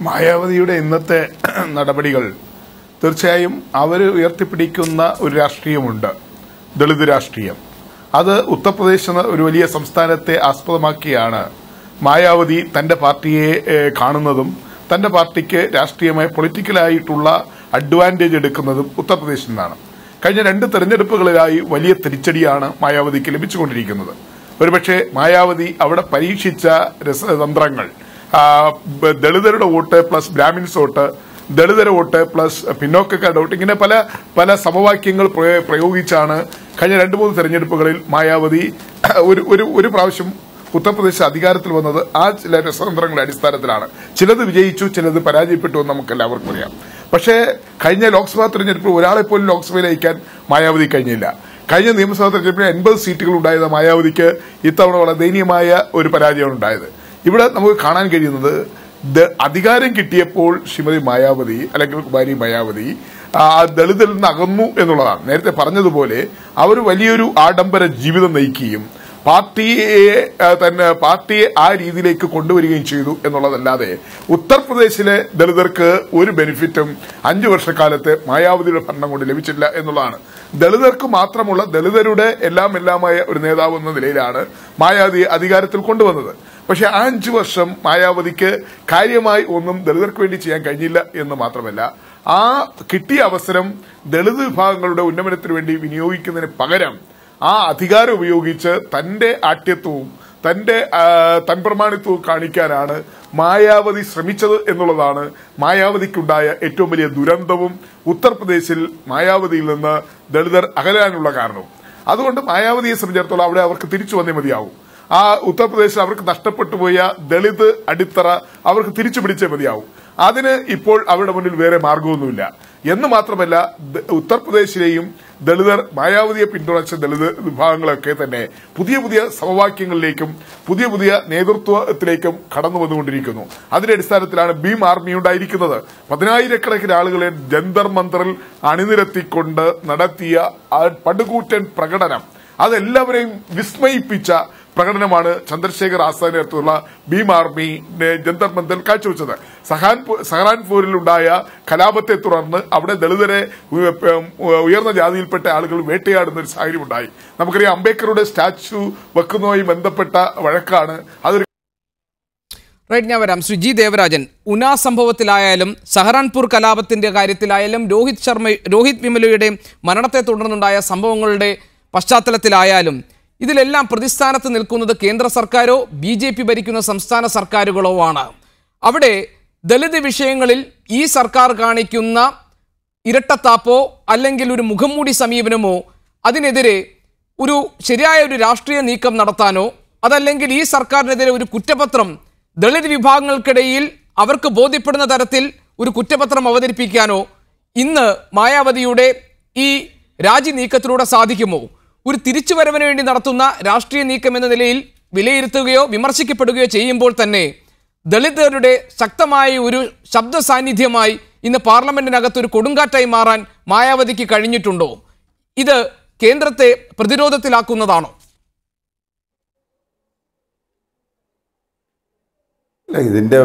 Speaker 4: മായാവതിയുടെ ഇന്നത്തെ നടപടികൾ തീർച്ചയായും അവർ ഉയർത്തിപ്പിടിക്കുന്ന ഒരു രാഷ്ട്രീയമുണ്ട്, ദളിത് രാഷ്ട്രീയം. അത് ഉത്തർപ്രദേശ് ഒരു വലിയ സംസ്ഥാനത്തെ ആസ്പദമാക്കിയാണ് മായാവതി തന്റെ പാർട്ടിയെ കാണുന്നതും തന്റെ പാർട്ടിക്ക് രാഷ്ട്രീയമായി പൊളിറ്റിക്കലായിട്ടുള്ള അഡ്വാൻറ്റേജ് എടുക്കുന്നതും ഉത്തർപ്രദേശിൽ നിന്നാണ്. കഴിഞ്ഞ 2 തെരഞ്ഞെടുപ്പുകളിലായി വലിയ തിരിച്ചടിയാണ് മായാവതിക്ക് ലഭിച്ചുകൊണ്ടിരിക്കുന്നത്. ഒരുപക്ഷെ മായാവതി അവിടെ പരീക്ഷിച്ച രസതന്ത്രങ്ങൾ, ദളിതരുടെ വോട്ട് പ്ലസ് ബ്രാഹ്മിൻസ് വോട്ട്, ദളിതര വോട്ട് പ്ലസ് പിന്നോക്കക്കാരുടെ വോട്ട്, ഇങ്ങനെ പല പല സമവാക്യങ്ങൾ പ്രയോഗിച്ചാണ് കഴിഞ്ഞ 2-3 തെരഞ്ഞെടുപ്പുകളിൽ മായാവതി ഒരു പ്രാവശ്യം ഉത്തർപ്രദേശ് അധികാരത്തിൽ വന്നത്. ആ ചില രസതന്ത്രങ്ങളുടെ അടിസ്ഥാനത്തിലാണ്. ചിലത് വിജയിച്ചു, ചിലത് പരാജയപ്പെട്ടു എന്ന് നമുക്ക് എല്ലാവർക്കും അറിയാം. പക്ഷേ കഴിഞ്ഞ ലോക്സഭാ തെരഞ്ഞെടുപ്പിൽ ഒരാളെ പോലും ലോക്സഭയിൽ അയക്കാൻ മായാവതി കഴിഞ്ഞില്ല. കഴിഞ്ഞ നിയമസഭാ തെരഞ്ഞെടുപ്പിൽ 80 സീറ്റുകൾ ഉണ്ടായിരുന്ന മായാവതിക്ക് ഇത്തവണ വളരെ ദയനീയമായ ഒരു പരാജയമാണ് ഉണ്ടായത്. ഇവിടെ നമുക്ക് കാണാൻ കഴിയുന്നത് അധികാരം കിട്ടിയപ്പോൾ ശ്രീമതി മായാവതി അല്ലെങ്കിൽ കുമാരി മായാവതി ദളിതിൽ നിന്ന് അകന്നു എന്നുള്ളതാണ്. നേരത്തെ പറഞ്ഞതുപോലെ അവർ വലിയൊരു ആഡംബര ജീവിതം നയിക്കുകയും പാർട്ടിയെ ആ രീതിയിലേക്ക് കൊണ്ടുവരികയും ചെയ്തു എന്നുള്ളതല്ലാതെ ഉത്തർപ്രദേശിലെ ദളിതർക്ക് ഒരു ബെനിഫിറ്റും 5 വർഷക്കാലത്തെ മായാവതിയുടെ ഭരണം കൊണ്ട് ലഭിച്ചില്ല എന്നുള്ളതാണ്. ദളിതർക്ക് മാത്രമുള്ള ദളിതരുടെ എല്ലാമായ ഒരു നേതാവ് എന്ന നിലയിലാണ് മായാവതി അധികാരത്തിൽ കൊണ്ടുവന്നത്. പക്ഷെ ആ 5 വർഷം മായാവതിക്ക് കാര്യമായി ഒന്നും ദളിതർക്ക് വേണ്ടി ചെയ്യാൻ കഴിഞ്ഞില്ല എന്ന് മാത്രമല്ല, ആ കിട്ടിയ അവസരം ദളിത് വിഭാഗങ്ങളുടെ ഉന്നമനത്തിന് വേണ്ടി വിനിയോഗിക്കുന്നതിന് പകരം ആ അധികാരം ഉപയോഗിച്ച് തന്റെ ആഠ്യത്വവും തന്റെ തൻപ്രമാണിത്വവും കാണിക്കാനാണ് മായാവതി ശ്രമിച്ചത് എന്നുള്ളതാണ് മായാവതിക്കുണ്ടായ ഏറ്റവും വലിയ ദുരന്തവും ഉത്തർപ്രദേശിൽ മായാവതിയിൽ നിന്ന് ദളിതർ അകലാനുള്ള കാരണവും. അതുകൊണ്ട് മായാവതിയെ സംബന്ധിച്ചിടത്തോളം അവിടെ അവർക്ക് തിരിച്ചു വന്നേ മതിയാവും. ആ ഉത്തർപ്രദേശിൽ അവർക്ക് നഷ്ടപ്പെട്ടുപോയ ദളിത് അടിത്തറ അവർക്ക് തിരിച്ചു പിടിച്ചേ മതിയാവും. അതിന് ഇപ്പോൾ അവരുടെ മുന്നിൽ വേറെ മാർഗമൊന്നുമില്ല. എന്ന് മാത്രമല്ല ഉത്തർപ്രദേശിലെയും ദളിതർ മായാവതിയെ പിന്തുണച്ച ദളിത് വിഭാഗങ്ങളൊക്കെ തന്നെ പുതിയ പുതിയ സമവാക്യങ്ങളിലേക്കും പുതിയ പുതിയ നേതൃത്വത്തിലേക്കും കടന്നു വന്നുകൊണ്ടിരിക്കുന്നു. അതിന്റെ അടിസ്ഥാനത്തിലാണ് ഭീം ആർമി ഉണ്ടായിരിക്കുന്നത്. 10,000-കണക്കിന് ആളുകളെ ജന്തർ മന്ദറിൽ അണിനിരത്തിക്കൊണ്ട് നടത്തിയ പടുകൂറ്റൻ പ്രകടനം, അതെല്ലാവരെയും വിസ്മയിപ്പിച്ച പ്രകടനമാണ് ചന്ദ്രശേഖർ ആസാദിന്റെ നേതൃത്വത്തിലുള്ള ഭീം ആർമി ജന്തർ മന്ദറിൽ കാഴ്ചവെച്ചത്. സഹറാൻപൂരിലുണ്ടായ കലാപത്തെ തുടർന്ന് അവിടെ ദളിതരെ ഉയർന്ന ജാതിയിൽപ്പെട്ട ആളുകൾ വേട്ടയാടുന്ന ഒരു സാഹചര്യം ഉണ്ടായി. നമുക്കറിയാം, അംബേദ്കറുടെ സ്റ്റാച്യു വെക്കുന്നതുമായി ബന്ധപ്പെട്ട വഴക്കാണ് അതൊരു.
Speaker 1: റൈറ്റ്, ഞാൻ വരാം. ശ്രീ ജി ദേവരാജൻ, ഉനാ സംഭവത്തിലായാലും സഹറാൻപൂർ കലാപത്തിന്റെ കാര്യത്തിലായാലും രോഹിത് വിമലയുടെ മരണത്തെ തുടർന്നുണ്ടായ സംഭവങ്ങളുടെ പശ്ചാത്തലത്തിലായാലും ഇതിലെല്ലാം പ്രതിസ്ഥാനത്ത് നിൽക്കുന്നത് കേന്ദ്ര സർക്കാരോ BJP ഭരിക്കുന്ന സംസ്ഥാന സർക്കാരുകളോ ആണ്. അവിടെ ദളിത് വിഷയങ്ങളിൽ ഈ സർക്കാർ കാണിക്കുന്ന ഇരട്ടത്താപ്പോ അല്ലെങ്കിൽ ഒരു മുഖംമൂടി സമീപനമോ അതിനെതിരെ ഒരു ശരിയായ ഒരു രാഷ്ട്രീയ നീക്കം നടത്താനോ അതല്ലെങ്കിൽ ഈ സർക്കാരിനെതിരെ ഒരു കുറ്റപത്രം ദളിത് വിഭാഗങ്ങൾക്കിടയിൽ അവർക്ക് ബോധ്യപ്പെടുന്ന തരത്തിൽ ഒരു കുറ്റപത്രം അവതരിപ്പിക്കാനോ ഇന്ന് മായാവതിയുടെ ഈ രാജി നീക്കത്തിലൂടെ സാധിക്കുമോ? ഒരു തിരിച്ചുവരവിന് വേണ്ടി നടത്തുന്ന രാഷ്ട്രീയ നീക്കം എന്ന നിലയിൽ വിലയിരുത്തുകയോ വിമർശിക്കപ്പെടുകയോ ചെയ്യുമ്പോൾ തന്നെ ദളിതരുടെ ശക്തമായ ഒരു ശബ്ദ സാന്നിധ്യമായി ഇന്ന് പാർലമെന്റിനകത്ത് ഒരു കൊടുങ്കാറ്റായി മാറാൻ മായാവതിക്ക് കഴിഞ്ഞിട്ടുണ്ടോ? ഇത് കേന്ദ്രത്തെ പ്രതിരോധത്തിലാക്കുന്നതാണോ?
Speaker 5: ഇതിൻ്റെ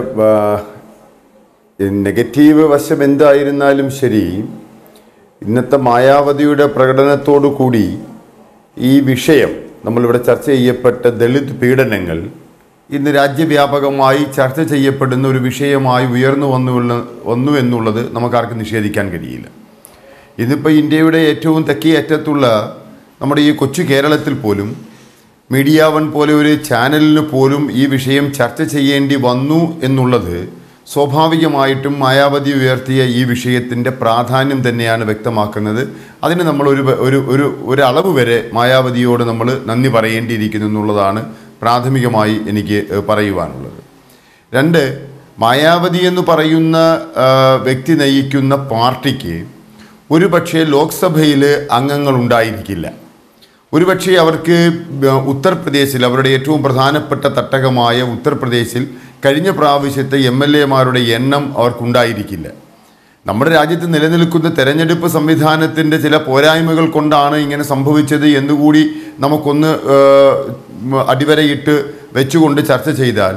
Speaker 5: നെഗറ്റീവ് വശം എന്തായിരുന്നാലും ശരി, ഇന്നത്തെ മായാവതിയുടെ പ്രകടനത്തോടു കൂടി ഈ വിഷയം നമ്മളിവിടെ ചർച്ച ചെയ്യപ്പെട്ട ദളിത് പീഡനങ്ങൾ ഇന്ന് രാജ്യവ്യാപകമായി ചർച്ച ചെയ്യപ്പെടുന്ന ഒരു വിഷയമായി ഉയർന്നു വന്നു എന്നുള്ളത് നമുക്കാർക്കും നിഷേധിക്കാൻ കഴിയില്ല. ഇതിപ്പോൾ ഇന്ത്യയുടെ ഏറ്റവും തെക്കേ അറ്റത്തുള്ള നമ്മുടെ ഈ കൊച്ചു കേരളത്തിൽ പോലും മീഡിയ വൺ പോലെ ഒരു ചാനലിന് പോലും ഈ വിഷയം ചർച്ച ചെയ്യേണ്ടി വന്നു എന്നുള്ളത് സ്വാഭാവികമായിട്ടും മായാവതി ഉയർത്തിയ ഈ വിഷയത്തിൻ്റെ പ്രാധാന്യം തന്നെയാണ് വ്യക്തമാക്കുന്നത്. അതിന് നമ്മൾ ഒരു അളവ് വരെ മായാവതിയോട് നമ്മൾ നന്ദി പറയേണ്ടിയിരിക്കുന്നു എന്നുള്ളതാണ് പ്രാഥമികമായി എനിക്ക് പറയുവാനുള്ളത്. രണ്ട്, മായാവതി എന്ന് പറയുന്ന വ്യക്തി നയിക്കുന്ന പാർട്ടിക്ക് ഒരുപക്ഷെ ലോക്സഭയിൽ അംഗങ്ങൾ ഉണ്ടായിരിക്കില്ല. ഒരുപക്ഷെ അവർക്ക് ഉത്തർപ്രദേശിൽ, അവരുടെ ഏറ്റവും പ്രധാനപ്പെട്ട തട്ടകമായ ഉത്തർപ്രദേശിൽ കഴിഞ്ഞ പ്രാവശ്യത്തെ MLA-മാരുടെ എണ്ണം അവർക്കുണ്ടായിരിക്കില്ല. നമ്മുടെ രാജ്യത്ത് നിലനിൽക്കുന്ന തെരഞ്ഞെടുപ്പ് സംവിധാനത്തിൻ്റെ ചില പോരായ്മകൾ കൊണ്ടാണ് ഇങ്ങനെ സംഭവിച്ചത് എന്നുകൂടി നമുക്കൊന്ന് അടിവരയിട്ട് വെച്ചുകൊണ്ട് ചർച്ച ചെയ്താൽ,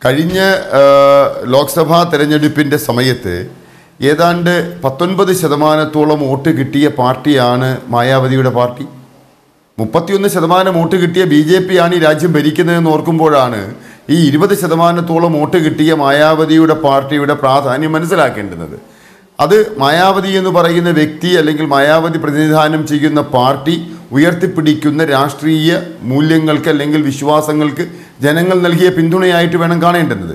Speaker 5: കഴിഞ്ഞ ലോക്സഭാ തെരഞ്ഞെടുപ്പിൻ്റെ സമയത്ത് ഏതാണ്ട് 19% വോട്ട് കിട്ടിയ പാർട്ടിയാണ് മായാവതിയുടെ പാർട്ടി. 31% വോട്ട് കിട്ടിയ BJP ആണ് ഈ രാജ്യം ഭരിക്കുന്നതെന്ന് ഓർക്കുമ്പോഴാണ് ഈ 20% വോട്ട് കിട്ടിയ മായാവതിയുടെ പാർട്ടിയുടെ പ്രാധാന്യം മനസ്സിലാക്കേണ്ടുന്നത്. അത് മായാവതി എന്ന് പറയുന്ന വ്യക്തി അല്ലെങ്കിൽ മായാവതി പ്രതിനിധാനം ചെയ്യുന്ന പാർട്ടി ഉയർത്തിപ്പിടിക്കുന്ന രാഷ്ട്രീയ മൂല്യങ്ങൾക്ക് അല്ലെങ്കിൽ വിശ്വാസങ്ങൾക്ക് ജനങ്ങൾ നൽകിയ പിന്തുണയായിട്ട് വേണം കാണേണ്ടുന്നത്.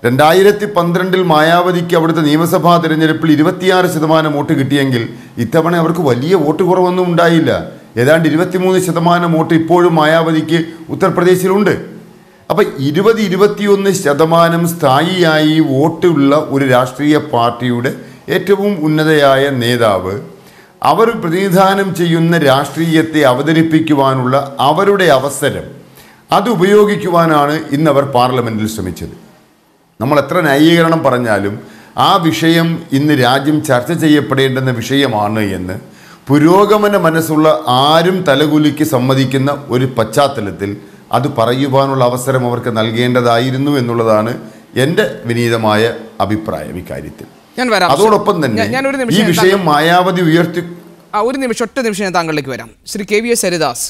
Speaker 5: 2012 മായാവതിക്ക് അവിടുത്തെ നിയമസഭാ തിരഞ്ഞെടുപ്പിൽ 26% വോട്ട് കിട്ടിയെങ്കിൽ ഇത്തവണ അവർക്ക് വലിയ വോട്ട് കുറവൊന്നും ഉണ്ടായില്ല. ഏതാണ്ട് 23% വോട്ട് ഇപ്പോഴും മായാവതിക്ക് ഉത്തർപ്രദേശിലുണ്ട്. അപ്പം 20-21% സ്ഥായിയായി വോട്ടുള്ള ഒരു രാഷ്ട്രീയ പാർട്ടിയുടെ ഏറ്റവും ഉന്നതയായ നേതാവ് അവർ പ്രതിനിധാനം ചെയ്യുന്ന രാഷ്ട്രീയത്തെ അവതരിപ്പിക്കുവാനുള്ള അവരുടെ അവസരം അത് ഉപയോഗിക്കുവാനാണ് ഇന്നവർ പാർലമെൻറ്റിൽ ശ്രമിച്ചത്. നമ്മൾ എത്ര ന്യായീകരണം പറഞ്ഞാലും ആ വിഷയം ഇന്ന് രാജ്യം ചർച്ച ചെയ്യപ്പെടേണ്ടുന്ന വിഷയമാണ് എന്ന് പുരോഗമന മനസ്സുള്ള ആരും തലകുലുക്കി സമ്മതിക്കുന്ന ഒരു പശ്ചാത്തലത്തിൽ അത് പറയുവാനുള്ള അവസരം അവർക്ക് നൽകേണ്ടതായിരുന്നു എന്നുള്ളതാണ് എൻ്റെ വിനീതമായ അഭിപ്രായം ഇക്കാര്യത്തിൽ. അതോടൊപ്പം തന്നെ ഈ വിഷയം മായാവതി ഉയർത്തി
Speaker 1: ഒറ്റ നിമിഷം ഞാൻ താങ്കളിലേക്ക് വരാം. ശ്രീ KVS ഹരിദാസ്,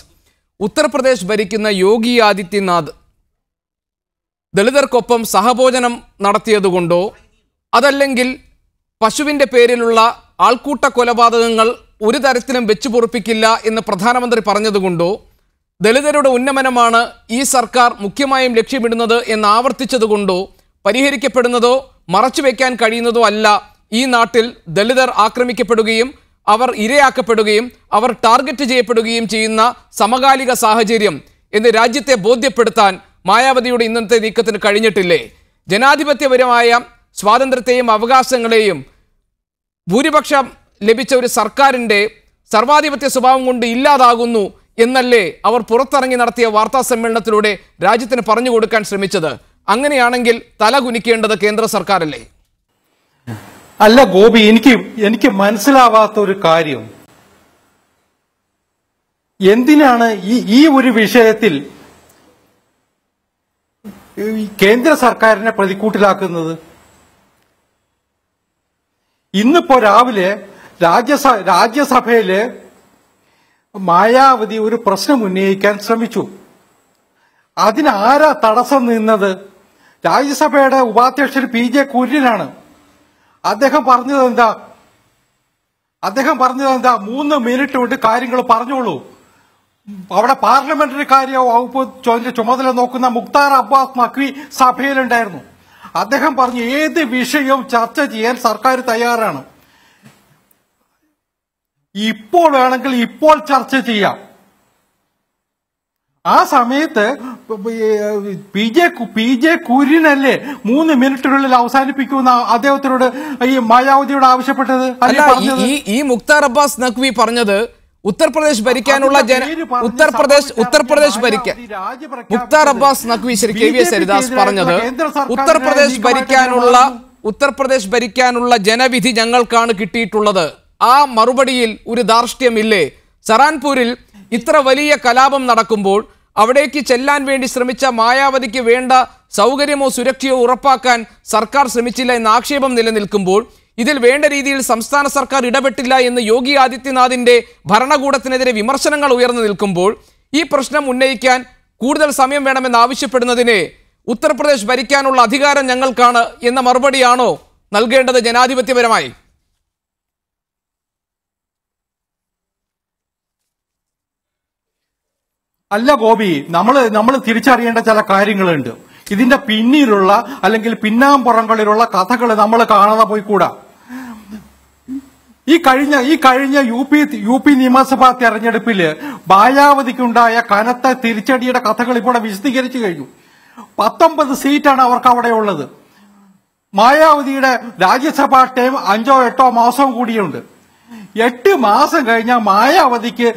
Speaker 1: ഉത്തർപ്രദേശ് ഭരിക്കുന്ന യോഗി ആദിത്യനാഥ് ദളിതർക്കൊപ്പം സഹഭോജനം നടത്തിയതുകൊണ്ടോ അതല്ലെങ്കിൽ പശുവിൻ്റെ പേരിലുള്ള ആൾക്കൂട്ട കൊലപാതകങ്ങൾ ഒരു തരത്തിലും വെച്ചു പൊറുപ്പിക്കില്ല എന്ന് പ്രധാനമന്ത്രി പറഞ്ഞതുകൊണ്ടോ ദളിതരുടെ ഉന്നമനമാണ് ഈ സർക്കാർ മുഖ്യമായും ലക്ഷ്യമിടുന്നത് എന്ന് ആവർത്തിച്ചതുകൊണ്ടോ പരിഹരിക്കപ്പെടുന്നതോ മറച്ചുവെക്കാൻ കഴിയുന്നതോ അല്ല ഈ നാട്ടിൽ ദളിതർ ആക്രമിക്കപ്പെടുകയും അവർ ഇരയാക്കപ്പെടുകയും അവർ ടാർഗറ്റ് ചെയ്യപ്പെടുകയും ചെയ്യുന്ന സമകാലിക സാഹചര്യം എന്ന് രാജ്യത്തെ ബോധ്യപ്പെടുത്താൻ മായാവതിയുടെ ഇന്നത്തെ നീക്കത്തിന് കഴിഞ്ഞിട്ടില്ലേ? ജനാധിപത്യപരമായ സ്വാതന്ത്ര്യത്തെയും അവകാശങ്ങളെയും ഭൂരിപക്ഷം ലഭിച്ച ഒരു സർക്കാരിന്റെ സർവാധിപത്യ സ്വഭാവം കൊണ്ട് ഇല്ലാതാകുന്നു എന്നല്ലേ അവർ പുറത്തിറങ്ങി നടത്തിയ വാർത്താ സമ്മേളനത്തിലൂടെ രാജ്യത്തിന് പറഞ്ഞു കൊടുക്കാൻ ശ്രമിച്ചത്? അങ്ങനെയാണെങ്കിൽ തല കുനിക്കേണ്ടത് കേന്ദ്ര സർക്കാരല്ലേ?
Speaker 6: അല്ല ഗോപി, എനിക്ക് മനസ്സിലാവാത്ത ഒരു കാര്യം, എന്തിനാണ് ഈ ഒരു വിഷയത്തിൽ കേന്ദ്ര സർക്കാരിനെ പ്രതിക്കൂട്ടിലാക്കുന്നത്? ഇന്നിപ്പോ രാവിലെ രാജ്യസഭയില് മായാവതി ഒരു പ്രശ്നം ഉന്നയിക്കാൻ ശ്രമിച്ചു. അതിനാരാ തടസ്സം നിന്നത്? രാജ്യസഭയുടെ ഉപാധ്യക്ഷൻ PJ കുര്യനാണ്. അദ്ദേഹം പറഞ്ഞത് എന്താ 3 മിനിറ്റ് കൊണ്ട് കാര്യങ്ങൾ പറഞ്ഞോളൂ. അവിടെ പാർലമെന്ററി കാര്യ വകുപ്പ് ചുമതല നോക്കുന്ന മുക്താർ അബ്ബാസ് നഖ്വി സഭയിലുണ്ടായിരുന്നു. അദ്ദേഹം പറഞ്ഞു ഏത് വിഷയവും ചർച്ച ചെയ്യാൻ സർക്കാർ തയ്യാറാണ്. ഇപ്പോൾ വേണമെങ്കിൽ ഇപ്പോൾ ചർച്ച ചെയ്യാം. ആ സമയത്ത് PJ കുര്യനല്ലേ 3 മിനിറ്റിനുള്ളിൽ അവസാനിപ്പിക്കുന്ന അദ്ദേഹത്തിനോട് ഈ മായാവതിയോട് ആവശ്യപ്പെട്ടത്?
Speaker 1: ഈ മുക്താർ അബ്ബാസ് നഖ്വി പറഞ്ഞത് ഉത്തർപ്രദേശ് ഭരിക്കാനുള്ള മുക്താർ അബ്ബാസ് നഖ്വി ശ്രീ KV സരിദാസ് പറഞ്ഞത് ഉത്തർപ്രദേശ് ഭരിക്കാനുള്ള ജനവിധി ഞങ്ങൾക്കാണ് കിട്ടിയിട്ടുള്ളത്. ആ മറുപടിയിൽ ഒരു ധാർഷ്ട്യമില്ലേ? സറാൻപൂരിൽ ഇത്ര വലിയ കലാപം നടക്കുമ്പോൾ അവിടേക്ക് ചെല്ലാൻ വേണ്ടി ശ്രമിച്ച മായാവതിക്ക് വേണ്ട സൗകര്യമോ സുരക്ഷയോ ഉറപ്പാക്കാൻ സർക്കാർ ശ്രമിച്ചില്ല എന്ന ആക്ഷേപം നിലനിൽക്കുമ്പോൾ, ഇതിൽ വേണ്ട രീതിയിൽ സംസ്ഥാന സർക്കാർ ഇടപെട്ടില്ല എന്ന് യോഗി ആദിത്യനാഥിന്റെ ഭരണകൂടത്തിനെതിരെ വിമർശനങ്ങൾ ഉയർന്നു നിൽക്കുമ്പോൾ, ഈ പ്രശ്നം ഉന്നയിക്കാൻ കൂടുതൽ സമയം വേണമെന്ന് ആവശ്യപ്പെടുന്നതിനെ ഉത്തർപ്രദേശ് ഭരിക്കാനുള്ള അധികാരം ഞങ്ങൾക്കാണ് എന്ന മറുപടിയാണോ നൽകേണ്ടത് ജനാധിപത്യപരമായി?
Speaker 6: അല്ല ഗോപി, നമ്മൾ തിരിച്ചറിയേണ്ട ചില കാര്യങ്ങളുണ്ട്. ഇതിന്റെ പിന്നിലുള്ള അല്ലെങ്കിൽ പിന്നാമ്പുറങ്ങളിലുള്ള കഥകൾ നമ്മൾ കാണാതെ പോയിക്കൂടാ. ഈ കഴിഞ്ഞ യു പി നിയമസഭാ തെരഞ്ഞെടുപ്പില് മായാവതിക്കുണ്ടായ കനത്ത തിരിച്ചടിയുടെ കഥകൾ ഇപ്പോൾ വിശദീകരിച്ചു കഴിഞ്ഞു. 19 സീറ്റാണ് അവർക്ക് അവിടെ ഉള്ളത്. മായാവതിയുടെ രാജ്യസഭാ ടൈം 5-8 മാസം കൂടിയുണ്ട്. 8 മാസം കഴിഞ്ഞാൽ മായാവതിക്ക്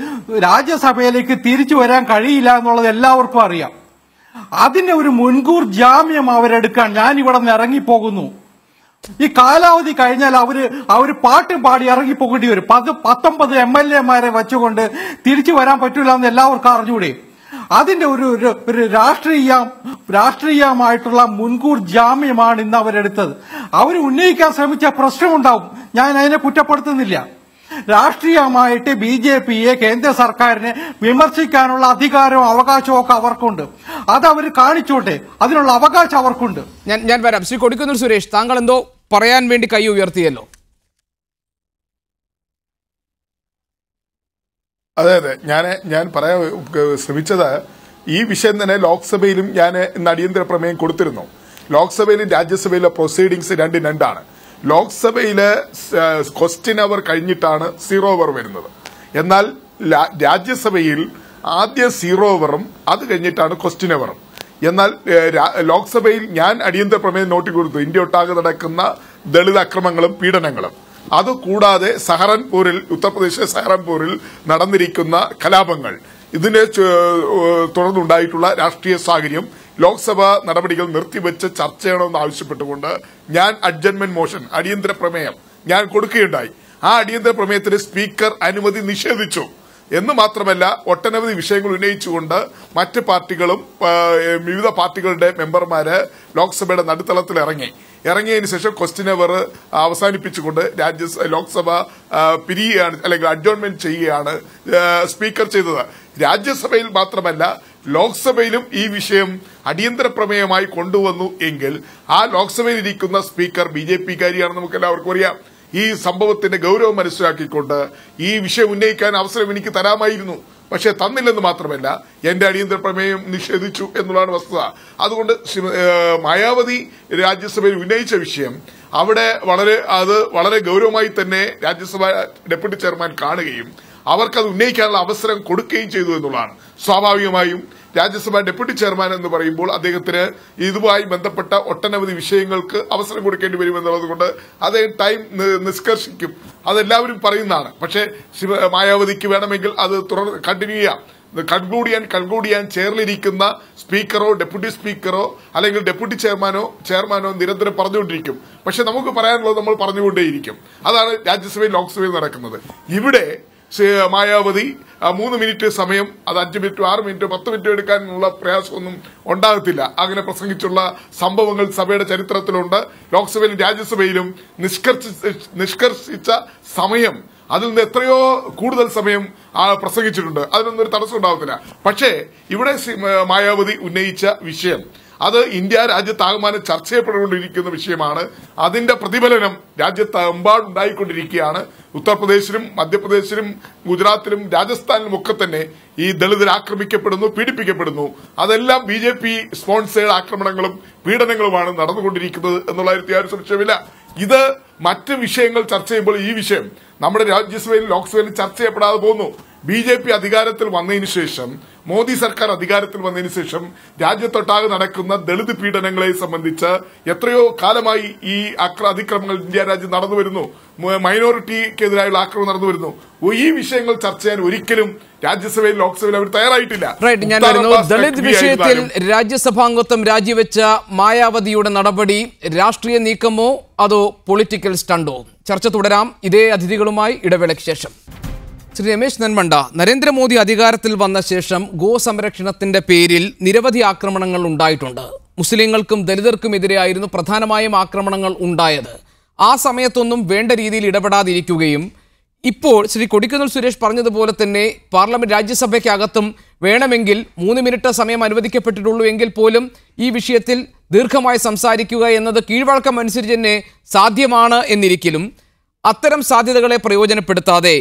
Speaker 6: രാജ്യസഭയിലേക്ക് തിരിച്ചു വരാൻ കഴിയില്ല എന്നുള്ളത് എല്ലാവർക്കും അറിയാം. അതിന്റെ ഒരു മുൻകൂർ ജാമ്യം അവരെടുക്കാൻ ഞാൻ ഇവിടെ നിന്ന് ഇറങ്ങിപ്പോകുന്നു. ഈ കാലാവധി കഴിഞ്ഞാൽ അവര് പാട്ടും പാടി ഇറങ്ങിപ്പോകേണ്ടി വരും. 19 MLA-മാരെ വെച്ചുകൊണ്ട് തിരിച്ചു വരാൻ പറ്റില്ല എന്ന് എല്ലാവർക്കും അറിഞ്ഞൂടെ? അതിന്റെ ഒരു രാഷ്ട്രീയമായിട്ടുള്ള മുൻകൂർ ജാമ്യമാണ് ഇന്ന് അവരെടുത്തത്. അവർ ഉന്നയിക്കാൻ ശ്രമിച്ച പ്രശ്നമുണ്ടാവും, ഞാൻ അതിനെ കുറ്റപ്പെടുത്തുന്നില്ല. രാഷ്ട്രീയമായിട്ട് BJP-യെ കേന്ദ്ര സർക്കാരിനെ വിമർശിക്കാനുള്ള അധികാരവും അവകാശവും ഒക്കെ അവർക്കുണ്ട്. അത് അവർ കാണിച്ചോട്ടെ, അതിനുള്ള അവകാശം അവർക്കുണ്ട്.
Speaker 1: ഞാൻ വരാം. ശ്രീ കൊടിക്കുന്നിൽ സുരേഷ്, താങ്കൾ എന്തോ പറയാൻ വേണ്ടി കൈ ഉയർത്തിയല്ലോ.
Speaker 4: അതെ, ഞാൻ പറയാൻ ശ്രമിച്ചത് ഈ വിഷയം തന്നെ ലോക്സഭയിലും ഞാൻ ഇന്ന് അടിയന്തര പ്രമേയം കൊടുത്തിരുന്നു. ലോക്സഭയിലും രാജ്യസഭയിലെ പ്രൊസീഡിങ്സ് രണ്ടാണ്. ലോക്സഭയിലെ ക്വസ്റ്റ്യൻ അവർ കഴിഞ്ഞിട്ടാണ് 0 അവർ വരുന്നത്. എന്നാൽ രാജ്യസഭയിൽ ആദ്യം 0 അവറും അത് കഴിഞ്ഞിട്ടാണ് ക്വസ്റ്റ്യൻ അവറും. എന്നാൽ ലോക്സഭയിൽ ഞാൻ അടിയന്തര പ്രമേയം നോട്ടി കൊടുത്തു ഇന്ത്യ ഒട്ടാകെ നടക്കുന്ന ദളിത് അക്രമങ്ങളും പീഡനങ്ങളും, അതുകൂടാതെ ഉത്തർപ്രദേശിലെ സഹറൻപൂരിൽ നടന്നിരിക്കുന്ന കലാപങ്ങൾ, ഇതിനെ തുടർന്നുണ്ടായിട്ടുള്ള രാഷ്ട്രീയ സാഹചര്യം, ലോക്സഭാ നടപടികൾ നിർത്തിവെച്ച് ചർച്ച ചെയ്യണമെന്ന് ആവശ്യപ്പെട്ടുകൊണ്ട് ഞാൻ അഡ്ജർമെന്റ് മോഷൻ അടിയന്തര പ്രമേയം ഞാൻ കൊടുക്കുകയുണ്ടായി. ആ അടിയന്തര പ്രമേയത്തിന് സ്പീക്കർ അനുമതി നിഷേധിച്ചു. എന്ന് മാത്രമല്ല, ഒട്ടനവധി വിഷയങ്ങൾ ഉന്നയിച്ചുകൊണ്ട് മറ്റ് പാർട്ടികളും വിവിധ പാർട്ടികളുടെ മെമ്പർമാര് ലോക്സഭയുടെ നടുത്തളത്തിൽ ഇറങ്ങിയതിനു ശേഷം ക്വസ്റ്റ്യൻ അവർ അവസാനിപ്പിച്ചുകൊണ്ട് ലോക്സഭ പിരിയുകയാണ്, അല്ലെങ്കിൽ അഡ്ജോൺമെന്റ് ചെയ്യുകയാണ് സ്പീക്കർ ചെയ്തത്. രാജ്യസഭയിൽ മാത്രമല്ല ലോക്സഭയിലും ഈ വിഷയം അടിയന്തര പ്രമേയമായി കൊണ്ടുവന്നു എങ്കിൽ ആ ലോക്സഭയിൽ ഇരിക്കുന്ന സ്പീക്കർ BJP-കാരിയാണെന്ന് നമുക്ക് എല്ലാവർക്കും അറിയാം. ഈ സംഭവത്തിന്റെ ഗൌരവം മനസ്സിലാക്കിക്കൊണ്ട് ഈ വിഷയം ഉന്നയിക്കാൻ അവസരം എനിക്ക് തരാമായിരുന്നു. പക്ഷെ തന്നില്ലെന്ന് മാത്രമല്ല, എന്റെ അടിയന്തര പ്രമേയം നിഷേധിച്ചു എന്നുള്ളതാണ് വസ്തുത. അതുകൊണ്ട് മായാവതി രാജ്യസഭയിൽ ഉന്നയിച്ച വിഷയം അവിടെ വളരെ ഗൌരവമായി തന്നെ രാജ്യസഭ ഡെപ്യൂട്ടി ചെയർമാൻ കാണുകയും അവർക്കത് ഉന്നയിക്കാനുള്ള അവസരം കൊടുക്കുകയും ചെയ്തു എന്നുള്ളതാണ്. സ്വാഭാവികമായും രാജ്യസഭ ഡെപ്യൂട്ടി ചെയർമാൻ എന്ന് പറയുമ്പോൾ അദ്ദേഹത്തിന് ഇതുമായി ബന്ധപ്പെട്ട ഒട്ടനവധി വിഷയങ്ങൾക്ക് അവസരം കൊടുക്കേണ്ടി വരുമെന്നുള്ളത് കൊണ്ട് അതേ ടൈം നിഷ്കർഷിക്കും. അതെല്ലാവരും പറയുന്നതാണ്. പക്ഷേ മായാവതിക്ക് വേണമെങ്കിൽ അത് കണ്ടിന്യൂ ചെയ്യാം. കൺക്ലൂഡ് ചെയ്യാൻ ചെയറിലിരിക്കുന്ന സ്പീക്കറോ ഡെപ്യൂട്ടി സ്പീക്കറോ അല്ലെങ്കിൽ ഡെപ്യൂട്ടി ചെയർമാനോ നിരന്തരം പറഞ്ഞുകൊണ്ടിരിക്കും. പക്ഷെ നമുക്ക് പറയാനുള്ളത് നമ്മൾ പറഞ്ഞുകൊണ്ടേയിരിക്കും. അതാണ് രാജ്യസഭയിൽ ലോക്സഭയിൽ നടക്കുന്നത്. ഇവിടെ മായാവതി 3 മിനിറ്റ് സമയം, അത് 5 മിനിറ്റോ 6 മിനിറ്റോ 10 മിനിറ്റോ എടുക്കാനുള്ള പ്രയാസമൊന്നും ഉണ്ടാകത്തില്ല. അങ്ങനെ പ്രസംഗിച്ചുള്ള സംഭവങ്ങൾ സഭയുടെ ചരിത്രത്തിലുണ്ട്. ലോക്സഭയിലും രാജ്യസഭയിലും നിഷ്കർഷിച്ച സമയം അതിൽ നിന്ന് എത്രയോ കൂടുതൽ സമയം പ്രസംഗിച്ചിട്ടുണ്ട്. അതിനൊന്നും ഒരു തടസ്സം ഉണ്ടാകത്തില്ല. പക്ഷേ ഇവിടെ മായാവതി ഉന്നയിച്ച വിഷയം അത് ഇന്ത്യ രാജ്യത്താകമാനം ചർച്ച ചെയ്യപ്പെട്ടുകൊണ്ടിരിക്കുന്ന വിഷയമാണ്. അതിന്റെ പ്രതിഫലനം രാജ്യത്തെമ്പാടുണ്ടായിക്കൊണ്ടിരിക്കുകയാണ്. ഉത്തർപ്രദേശിലും മധ്യപ്രദേശിലും ഗുജറാത്തിലും രാജസ്ഥാനിലും ഒക്കെ തന്നെ ഈ ദളിതർ ആക്രമിക്കപ്പെടുന്നു, പീഡിപ്പിക്കപ്പെടുന്നു. അതെല്ലാം BJP സ്പോൺസേഡ് ആക്രമണങ്ങളും പീഡനങ്ങളുമാണ് നടന്നുകൊണ്ടിരിക്കുന്നത് എന്നുള്ള യാതൊരു സംശയമില്ല. ഇത് മറ്റ് വിഷയങ്ങൾ ചർച്ച ചെയ്യുമ്പോൾ ഈ വിഷയം നമ്മുടെ രാജ്യസഭയിലും ലോക്സഭയിലും ചർച്ച ചെയ്യപ്പെടാതെ പോകുന്നു. BJP അധികാരത്തിൽ വന്നതിന് ശേഷം, മോദി സർക്കാർ അധികാരത്തിൽ വന്നതിന് ശേഷം രാജ്യത്തൊട്ടാകെ നടക്കുന്ന ദളിത് പീഡനങ്ങളെ സംബന്ധിച്ച് എത്രയോ കാലമായി ഈ അതിക്രമങ്ങൾ ഇന്ത്യ രാജ്യം നടന്നു വരുന്നു. മൈനോറിറ്റിക്കെതിരായുള്ള ആക്രമണം നടന്നു വരുന്നു. ഈ വിഷയങ്ങൾ ചർച്ച ചെയ്യാൻ ഒരിക്കലും രാജ്യസഭയിൽ ലോക്സഭയിൽ അവർ തയ്യാറായിട്ടില്ല.
Speaker 1: ദളിത് വിഷയത്തിൽ രാജ്യസഭാംഗത്വം രാജിവെച്ച മായാവതിയുടെ നടപടി രാഷ്ട്രീയ നീക്കമോ അതോ പൊളിറ്റിക്കൽ സ്റ്റണ്ടോ? ചർച്ച തുടരാം ഇതേ അതിഥികളുമായി ഇടവേളയ്ക്ക് ശേഷം. ശ്രീ രമേശ് നെന്മണ്ട, നരേന്ദ്രമോദി അധികാരത്തിൽ വന്ന ശേഷം ഗോസംരക്ഷണത്തിന്റെ പേരിൽ നിരവധി ആക്രമണങ്ങൾ ഉണ്ടായിട്ടുണ്ട്. മുസ്ലിങ്ങൾക്കും ദലിതർക്കുമെതിരെയായിരുന്നു പ്രധാനമായും ആക്രമണങ്ങൾ ഉണ്ടായത്. ആ സമയത്തൊന്നും വേണ്ട രീതിയിൽ ഇടപെടാതിരിക്കുകയും ഇപ്പോൾ ശ്രീ കൊടിക്കുന്നിൽ സുരേഷ് പറഞ്ഞതുപോലെ തന്നെ പാർലമെന്റ് രാജ്യസഭയ്ക്കകത്തും വേണമെങ്കിൽ 3 മിനിറ്റ് സമയം അനുവദിക്കപ്പെട്ടിട്ടുള്ളൂ എങ്കിൽ പോലും ഈ വിഷയത്തിൽ ദീർഘമായി സംസാരിക്കുക എന്നത് കീഴ്വഴക്കം അനുസരിച്ച് തന്നെ സാധ്യമാണ് എന്നിരിക്കലും അത്തരം സാധ്യതകളെ പ്രയോജനപ്പെടുത്താതെ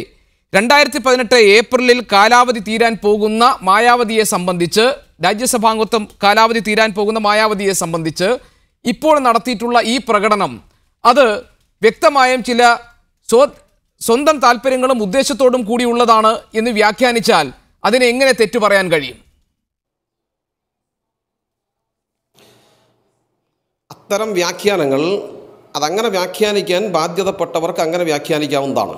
Speaker 1: 2018 ഏപ്രിലിൽ കാലാവധി തീരാൻ പോകുന്ന മായാവതിയെ സംബന്ധിച്ച്, രാജ്യസഭാംഗത്വം കാലാവധി തീരാൻ പോകുന്ന മായാവതിയെ സംബന്ധിച്ച് ഇപ്പോൾ നടത്തിയിട്ടുള്ള ഈ പ്രകടനം അത് വ്യക്തമായും ചില സ്വന്തം താല്പര്യങ്ങളും ഉദ്ദേശത്തോടും കൂടിയുള്ളതാണ് എന്ന് വ്യാഖ്യാനിച്ചാൽ അതിനെ എങ്ങനെ തെറ്റു പറയാൻ കഴിയും?
Speaker 3: അത്തരം വ്യാഖ്യാനങ്ങൾ അതങ്ങനെ വ്യാഖ്യാനിക്കാൻ ബാധ്യതപ്പെട്ടവർക്ക് അങ്ങനെ വ്യാഖ്യാനിക്കാവുന്നതാണ്.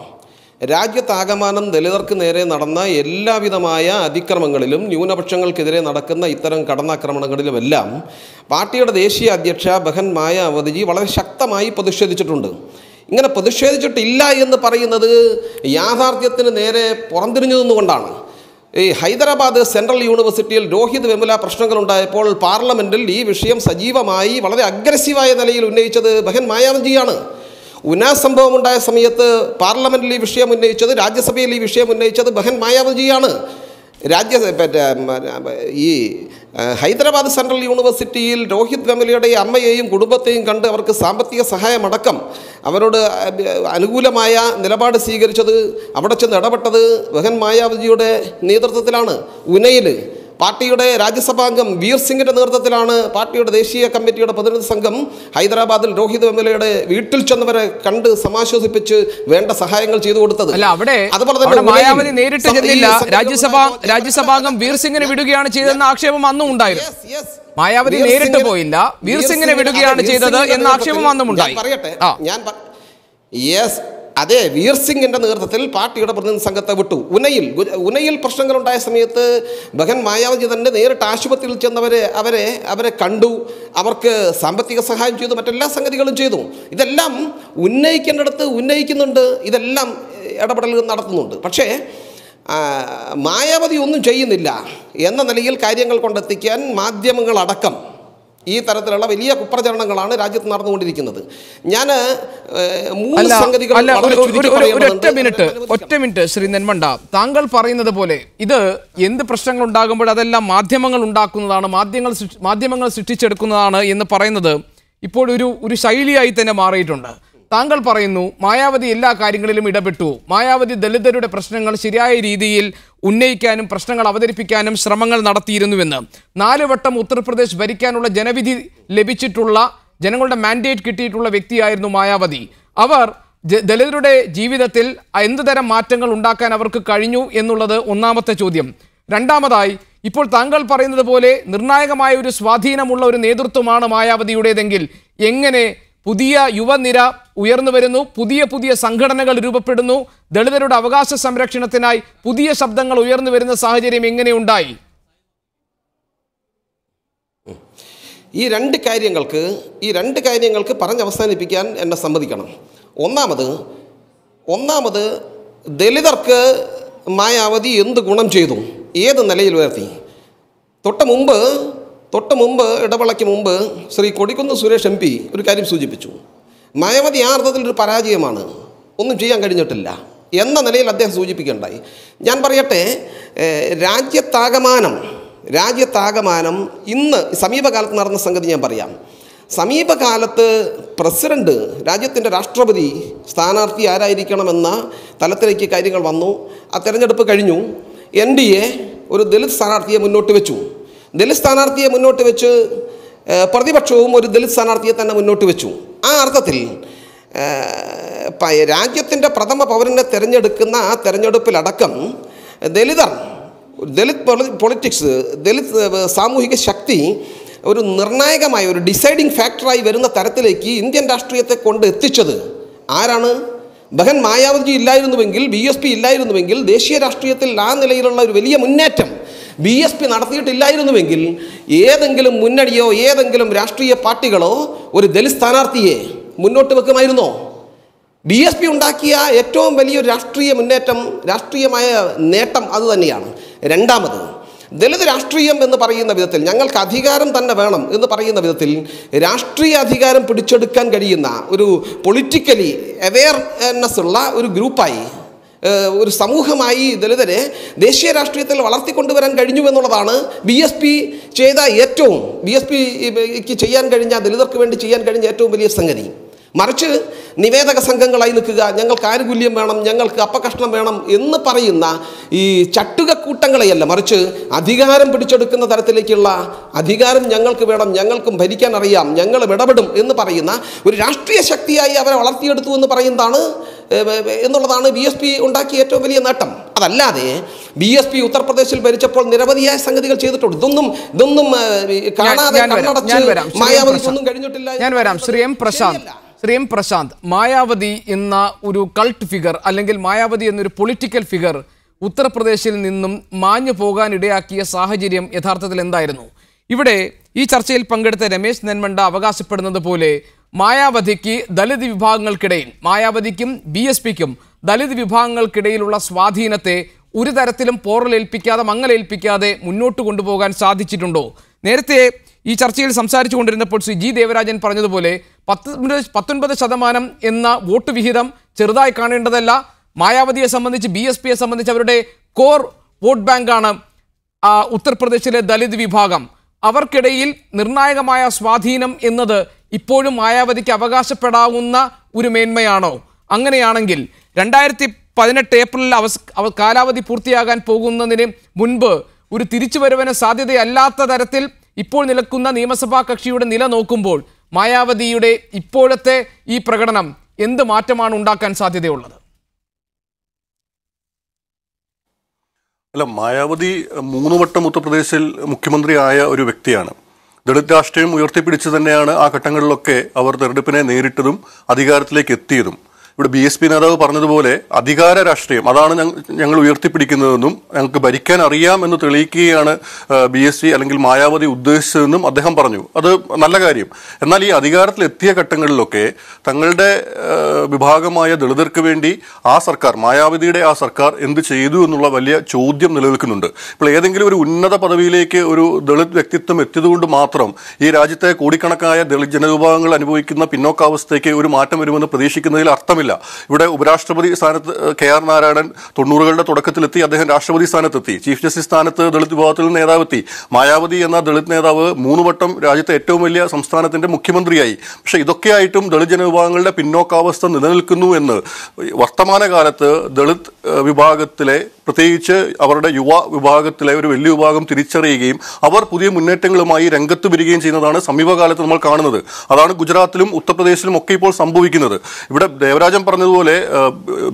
Speaker 3: രാജ്യത്താകമാനം ദലിതർക്ക് നേരെ നടന്ന എല്ലാവിധമായ അതിക്രമങ്ങളിലും ന്യൂനപക്ഷങ്ങൾക്കെതിരെ നടക്കുന്ന ഇത്തരം കടന്നാക്രമണങ്ങളിലുമെല്ലാം പാർട്ടിയുടെ ദേശീയ അധ്യക്ഷ ബഹൻ മായാവതിജി വളരെ ശക്തമായി പ്രതിഷേധിച്ചിട്ടുണ്ട്. ഇങ്ങനെ പ്രതിഷേധിച്ചിട്ടില്ല എന്ന് പറയുന്നത് യാഥാർത്ഥ്യത്തിന് നേരെ പുറംതിരിഞ്ഞു നിന്നുകൊണ്ടാണ്. ഈ ഹൈദരാബാദ് സെൻട്രൽ യൂണിവേഴ്സിറ്റിയിൽ രോഹിത് വെമുല പ്രശ്നങ്ങളുണ്ടായപ്പോൾ പാർലമെൻറ്റിൽ ഈ വിഷയം സജീവമായി വളരെ അഗ്രസീവായ നിലയിൽ ഉന്നയിച്ചത് ബഹൻ മായാവതിജിയാണ്. ഉന്നാസ് സംഭവം ഉണ്ടായ സമയത്ത് പാർലമെന്റിൽ ഈ വിഷയം ഉന്നയിച്ചത്, രാജ്യസഭയിൽ ഈ വിഷയം ഉന്നയിച്ചത് ബഹൻ മായാവതിജിയാണ്. ഈ ഹൈദരാബാദ് സെൻട്രൽ യൂണിവേഴ്സിറ്റിയിൽ രോഹിത് വെമുലയുടെ അമ്മയെയും കുടുംബത്തെയും കണ്ട് അവർക്ക് സാമ്പത്തിക സഹായമടക്കം അവരോട് അനുകൂലമായ നിലപാട് സ്വീകരിച്ചത്, അവിടെ ചെന്ന് ഇടപെട്ടത് ബഹൻ മായാവതിജിയുടെ നേതൃത്വത്തിലാണ്. ഉനയിൽ പാർട്ടിയുടെ രാജ്യസഭാംഗം വീർ സിംഗിന്റെ നേതൃത്വത്തിലാണ് പാർട്ടിയുടെ ദേശീയ കമ്മിറ്റിയുടെ പ്രതിനിധി സംഘം ഹൈദരാബാദിൽ രോഹിത് വെമുലയുടെ വീട്ടിൽ ചെന്നവരെ കണ്ട് സമാശ്വസിപ്പിച്ച് വേണ്ട സഹായങ്ങൾ ചെയ്തു കൊടുത്തത്.
Speaker 1: അതുപോലെ മായാവതി നേരിട്ട് ചെന്നില്ല, രാജ്യസഭാംഗം വീർ സിംഗിനെ വിടുകയാണ് ചെയ്തതെന്ന ആക്ഷേപം അന്നും ഉണ്ടായിരുന്നു. മായാവതി നേരിട്ട് പോയില്ല, വീർ സിംഗിനെ വിടുകയാണ് ചെയ്തത് എന്ന ആക്ഷേപം അന്നും ഉണ്ടായി.
Speaker 3: അതെ, വീർ സിംഗിന്റെ നേതൃത്വത്തിൽ പാർട്ടിയുടെ പ്രതിനിധി സംഘത്തെ വിട്ടു. ഉനയിൽ പ്രശ്നങ്ങളുണ്ടായ സമയത്ത് ബഹൻ മായാവതി തന്നെ നേരിട്ട് ആശുപത്രിയിൽ ചെന്നവരെ അവരെ കണ്ടു, അവർക്ക് സാമ്പത്തിക സഹായം ചെയ്തു, മറ്റെല്ലാ സംഗതികളും ചെയ്തു. ഇതെല്ലാം ഉന്നയിക്കേണ്ടിടത്ത് ഉന്നയിക്കുന്നുണ്ട്, ഇതെല്ലാം ഇടപെടലുകൾ നടത്തുന്നുണ്ട്. പക്ഷേ മായാവതി ഒന്നും ചെയ്യുന്നില്ല എന്ന നിലയിൽ കാര്യങ്ങൾ കൊണ്ടെത്തിക്കാൻ മാധ്യമങ്ങളടക്കം ഈ തരത്തിലുള്ള വലിയ കുപ്രചരണങ്ങളാണ് രാജ്യത്ത് നടന്നുകൊണ്ടിരിക്കുന്നത്. ഞാൻ
Speaker 1: ഒറ്റ മിനിറ്റ് ശ്രീ നെന്മണ്ട, താങ്കൾ പറയുന്നത് പോലെ ഇത് എന്ത് പ്രശ്നങ്ങൾ ഉണ്ടാകുമ്പോൾ അതെല്ലാം മാധ്യമങ്ങൾ ഉണ്ടാക്കുന്നതാണ്, മാധ്യമങ്ങൾ സൃഷ്ടിച്ചെടുക്കുന്നതാണ് എന്ന് പറയുന്നത് ഇപ്പോൾ ഒരു ശൈലിയായി തന്നെ മാറിയിട്ടുണ്ട്. താങ്കൾ പറയുന്നു മായാവതി എല്ലാ കാര്യങ്ങളിലും ഇടപെട്ടു, മായാവതി ദലിതരുടെ പ്രശ്നങ്ങൾ ശരിയായ രീതിയിൽ ഉന്നയിക്കാനും പ്രശ്നങ്ങൾ അവതരിപ്പിക്കാനും ശ്രമങ്ങൾ നടത്തിയിരുന്നുവെന്ന്. 4 വട്ടം ഉത്തർപ്രദേശ് ഭരിക്കാനുള്ള ജനവിധി ലഭിച്ചിട്ടുള്ള, ജനങ്ങളുടെ മാൻഡേറ്റ് കിട്ടിയിട്ടുള്ള വ്യക്തിയായിരുന്നു മായാവതി. അവർ ദലിതരുടെ ജീവിതത്തിൽ എന്തുതരം മാറ്റങ്ങൾ ഉണ്ടാക്കാൻ അവർക്ക് കഴിഞ്ഞു എന്നുള്ളത് ഒന്നാമത്തെ ചോദ്യം. രണ്ടാമതായി, ഇപ്പോൾ താങ്കൾ പറയുന്നത് പോലെ നിർണായകമായ ഒരു സ്വാധീനമുള്ള ഒരു നേതൃത്വമാണ് മായാവതിയുടേതെങ്കിൽ എങ്ങനെ പുതിയ യുവനിര ഉയർന്നു വരുന്നു, പുതിയ പുതിയ സംഘടനകൾ രൂപപ്പെടുന്നു, ദളിതരുടെ അവകാശ സംരക്ഷണത്തിനായി പുതിയ ശബ്ദങ്ങൾ ഉയർന്നു വരുന്ന സാഹചര്യം എങ്ങനെയുണ്ടായി?
Speaker 3: ഈ രണ്ട് കാര്യങ്ങൾക്ക് പറഞ്ഞവസാനിപ്പിക്കാൻ എന്നെ സമ്മതിക്കണം. ഒന്നാമത് ദലിതർക്ക് മായാവതി എന്ത് ഗുണം ചെയ്തു, ഏത് നിലയിൽ ഉയർത്തി? തൊട്ട് മുമ്പ് ഇടവേളയ്ക്ക് മുമ്പ് ശ്രീ കൊടിക്കുന്ന് സുരേഷ് MP ഒരു കാര്യം സൂചിപ്പിച്ചു. മായാവതി ആ അർത്ഥത്തിലൊരു പരാജയമാണ്, ഒന്നും ചെയ്യാൻ കഴിഞ്ഞിട്ടില്ല എന്ന നിലയിൽ അദ്ദേഹം സൂചിപ്പിക്കുകയുണ്ടായി. ഞാൻ പറയട്ടെ, രാജ്യത്താകമാനം ഇന്ന് സമീപകാലത്ത് നടന്ന സംഗതി ഞാൻ പറയാം. സമീപകാലത്ത് പ്രസിഡന്റ്, രാജ്യത്തിൻ്റെ രാഷ്ട്രപതി സ്ഥാനാർത്ഥി ആരായിരിക്കണമെന്ന തലത്തിലേക്ക് കാര്യങ്ങൾ വന്നു. ആ തെരഞ്ഞെടുപ്പ് കഴിഞ്ഞു. NDA ഒരു ദലിത് സ്ഥാനാർത്ഥിയെ മുന്നോട്ട് വെച്ചു. പ്രതിപക്ഷവും ഒരു ദലിത് സ്ഥാനാർത്ഥിയെ തന്നെ മുന്നോട്ട് വെച്ചു. ആ അർത്ഥത്തിൽ രാജ്യത്തിൻ്റെ പ്രഥമ പൗരനെ തിരഞ്ഞെടുക്കുന്ന ആ തെരഞ്ഞെടുപ്പിലടക്കം ദലിത് പൊളിറ്റിക്സ്, ദലിത് സാമൂഹിക ശക്തി ഒരു നിർണായകമായ ഒരു ഡിസൈഡിങ് ഫാക്ടറായി വരുന്ന തരത്തിലേക്ക് ഇന്ത്യൻ രാഷ്ട്രീയത്തെ കൊണ്ട് എത്തിച്ചത് ആരാണ്? ബഹൻ മായാവതി ഇല്ലായിരുന്നുവെങ്കിൽ, BSP ഇല്ലായിരുന്നുവെങ്കിൽ, ദേശീയ രാഷ്ട്രീയത്തിൽ ആ നിലയിലുള്ള ഒരു വലിയ മുന്നേറ്റം BSP നടത്തിയിട്ടില്ലായിരുന്നുവെങ്കിൽ ഏതെങ്കിലും മുന്നണിയോ ഏതെങ്കിലും രാഷ്ട്രീയ പാർട്ടികളോ ഒരു ദലിത് സ്ഥാനാർത്ഥിയെ മുന്നോട്ട് വെക്കുമായിരുന്നോ? BSP ഉണ്ടാക്കിയ ഏറ്റവും വലിയൊരു രാഷ്ട്രീയ മുന്നേറ്റം, രാഷ്ട്രീയമായ നേട്ടം അതുതന്നെയാണ്. രണ്ടാമത്, ദലിത് രാഷ്ട്രീയം എന്ന് പറയുന്ന വിധത്തിൽ, ഞങ്ങൾക്ക് അധികാരം തന്നെ വേണം എന്ന് പറയുന്ന വിധത്തിൽ രാഷ്ട്രീയ അധികാരം പിടിച്ചെടുക്കാൻ കഴിയുന്ന ഒരു പൊളിറ്റിക്കലി അവെയർനെസ് ഉള്ള ഒരു ഗ്രൂപ്പായി, ഒരു സമൂഹമായി ദലിതരെ ദേശീയ രാഷ്ട്രീയത്തിൽ വളർത്തിക്കൊണ്ടുവരാൻ കഴിഞ്ഞു എന്നുള്ളതാണ് BSP ചെയ്ത BSPക്ക് ചെയ്യാൻ കഴിഞ്ഞ, ദലിതർക്ക് വേണ്ടി ചെയ്യാൻ കഴിഞ്ഞ ഏറ്റവും വലിയ സംഗതി. മറിച്ച് നിവേദക സംഘങ്ങളായി നിൽക്കുക, ഞങ്ങൾക്ക് ആനുകൂല്യം വേണം, ഞങ്ങൾക്ക് അപ്പകഷ്ണം വേണം എന്ന് പറയുന്ന ഈ ചട്ടുകക്കൂട്ടങ്ങളെയല്ല, മറിച്ച് അധികാരം പിടിച്ചെടുക്കുന്ന തരത്തിലേക്കുള്ള അധികാരം ഞങ്ങൾക്ക് വേണം, ഞങ്ങൾക്കും ഭരിക്കാൻ അറിയാം, ഞങ്ങൾ ഇടപെടും എന്ന് പറയുന്ന ഒരു രാഷ്ട്രീയ ശക്തിയായി അവരെ വളർത്തിയെടുത്തു എന്നുള്ളതാണ് BSP ഉണ്ടാക്കിയ ഏറ്റവും വലിയ നേട്ടം. അതല്ലാതെ BSP ഉത്തർപ്രദേശിൽ ഭരിച്ചപ്പോൾ നിരവധിയായ സംഗതികൾ ചെയ്തിട്ടുണ്ട്. ഇതൊന്നും കാണാതെ മായാവതിക്കൊന്നും കഴിഞ്ഞിട്ടില്ല.
Speaker 1: ഞാൻ വരാം. ശ്രീ എം പ്രശാന്ത്, മായാവതി എന്ന ഒരു കൾട്ട് ഫിഗർ അല്ലെങ്കിൽ മായാവതി എന്നൊരു പൊളിറ്റിക്കൽ ഫിഗർ ഉത്തർപ്രദേശിൽ നിന്നും മാഞ്ഞു പോകാൻ ഇടയാക്കിയ സാഹചര്യം യഥാർത്ഥത്തിൽ എന്തായിരുന്നു? ഇവിടെ ഈ ചർച്ചയിൽ പങ്കെടുത്ത രമേശ് നെന്മണ്ട അവകാശപ്പെടുന്നത് പോലെ മായാവതിക്ക് ദലിത് വിഭാഗങ്ങൾക്കിടയിൽ, മായാവതിക്കും BSPക്കും ദലിത് വിഭാഗങ്ങൾക്കിടയിലുള്ള സ്വാധീനത്തെ ഒരു തരത്തിലും പോറലേൽപ്പിക്കാതെ, മങ്ങലേൽപ്പിക്കാതെ മുന്നോട്ട് കൊണ്ടുപോകാൻ സാധിച്ചിട്ടുണ്ടോ? നേരത്തെ ഈ ചർച്ചയിൽ സംസാരിച്ചു കൊണ്ടിരുന്നപ്പോൾ ശ്രീ G. ദേവരാജൻ പറഞ്ഞതുപോലെ 19% എന്ന വോട്ട് വിഹിതം ചെറുതായി കാണേണ്ടതല്ല. മായാവതിയെ സംബന്ധിച്ച്, BSPയെ സംബന്ധിച്ച് അവരുടെ കോർ വോട്ട് ബാങ്കാണ് ഉത്തർപ്രദേശിലെ ദലിത് വിഭാഗം. അവർക്കിടയിൽ നിർണായകമായ സ്വാധീനം എന്നത് ഇപ്പോഴും മായാവതിക്ക് അവകാശപ്പെടാവുന്ന ഒരു മേന്മയാണോ? അങ്ങനെയാണെങ്കിൽ 2018 ഏപ്രിലിൽ കാലാവധി പൂർത്തിയാകാൻ പോകുന്നതിന് മുൻപ് ഒരു തിരിച്ചുവരവിന് സാധ്യതയല്ലാത്ത തരത്തിൽ ഇപ്പോൾ നിൽക്കുന്ന നിയമസഭാ കക്ഷിയുടെ നില നോക്കുമ്പോൾ മായാവതിയുടെ ഇപ്പോഴത്തെ ഈ പ്രകടനം എന്ത് മാറ്റമാണ് ഉണ്ടാക്കാൻ സാധ്യതയുള്ളത്?
Speaker 2: അല്ല, മായാവതി 3 വട്ടം ഉത്തർപ്രദേശിൽ മുഖ്യമന്ത്രിയായ ഒരു വ്യക്തിയാണ്. ദളിത് രാഷ്ട്രീയം ഉയർത്തിപ്പിടിച്ച് തന്നെയാണ് ആ ഘട്ടങ്ങളിലൊക്കെ അവർ തെരഞ്ഞെടുപ്പിനെ നേരിട്ടതും അധികാരത്തിലേക്ക് എത്തിയതും. ഇവിടെ BSP നേതാവ് പറഞ്ഞതുപോലെ അധികാര രാഷ്ട്രീയം അതാണ് ഞങ്ങൾ ഉയർത്തിപ്പിടിക്കുന്നതെന്നും ഞങ്ങൾക്ക് ഭരിക്കാൻ അറിയാം എന്ന് തെളിയിക്കുകയാണ് BSP അല്ലെങ്കിൽ മായാവതി ഉദ്ദേശിച്ചതെന്നും അദ്ദേഹം പറഞ്ഞു. അത് നല്ല കാര്യം. എന്നാൽ ഈ അധികാരത്തിലെത്തിയ ഘട്ടങ്ങളിലൊക്കെ തങ്ങളുടെ വിഭാഗമായ ദളിതർക്ക് വേണ്ടി ആ സർക്കാർ, മായാവതിയുടെ ആ സർക്കാർ എന്ത് ചെയ്തു എന്നുള്ള വലിയ ചോദ്യം നിലനിൽക്കുന്നുണ്ട്. ഇപ്പോൾ ഏതെങ്കിലും ഒരു ഉന്നത പദവിയിലേക്ക് ഒരു ദളിത് വ്യക്തിത്വം എത്തിയതുകൊണ്ട് മാത്രം ഈ രാജ്യത്തെ കോടിക്കണക്കായ ദളിത് ജനവിഭാഗങ്ങൾ അനുഭവിക്കുന്ന പിന്നോക്കാവസ്ഥയ്ക്ക് ഒരു മാറ്റം വരുമെന്ന് പ്രതീക്ഷിക്കുന്നതിൽ അർത്ഥമില്ല. ഇവിടെ ഉപരാഷ്ട്രപതി സ്ഥാനത്ത് KR നാരായണൻ 90കളുടെ തുടക്കത്തിലെത്തി, അദ്ദേഹം രാഷ്ട്രപതി സ്ഥാനത്തെത്തി. ചീഫ് ജസ്റ്റിസ് സ്ഥാനത്ത് ദളിത് വിഭാഗത്തിൽ നിന്ന് നേതാവെത്തി. മായാവതി എന്ന ദളിത് നേതാവ് 3 വട്ടം രാജ്യത്തെ ഏറ്റവും വലിയ സംസ്ഥാനത്തിന്റെ മുഖ്യമന്ത്രിയായി. പക്ഷെ ഇതൊക്കെയായിട്ടും ദളിത് ജനവിഭാഗങ്ങളുടെ പിന്നോക്കാവസ്ഥ നിലനിൽക്കുന്നു എന്ന് വർത്തമാനകാലത്ത് ദളിത് വിഭാഗത്തിലെ പ്രത്യേകിച്ച് അവരുടെ യുവ വിഭാഗത്തിലെ ഒരു വലിയ വിഭാഗം തിരിച്ചറിയുകയും അവർ പുതിയ മുന്നേറ്റങ്ങളുമായി രംഗത്ത് വരികയും ചെയ്യുന്നതാണ് സമീപകാലത്ത് നമ്മൾ കാണുന്നത്. അതാണ് ഗുജറാത്തിലും ഉത്തർപ്രദേശിലും ഒക്കെ ഇപ്പോൾ സംഭവിക്കുന്നത്. ഇവിടെ ദേവരാജൻ പറഞ്ഞതുപോലെ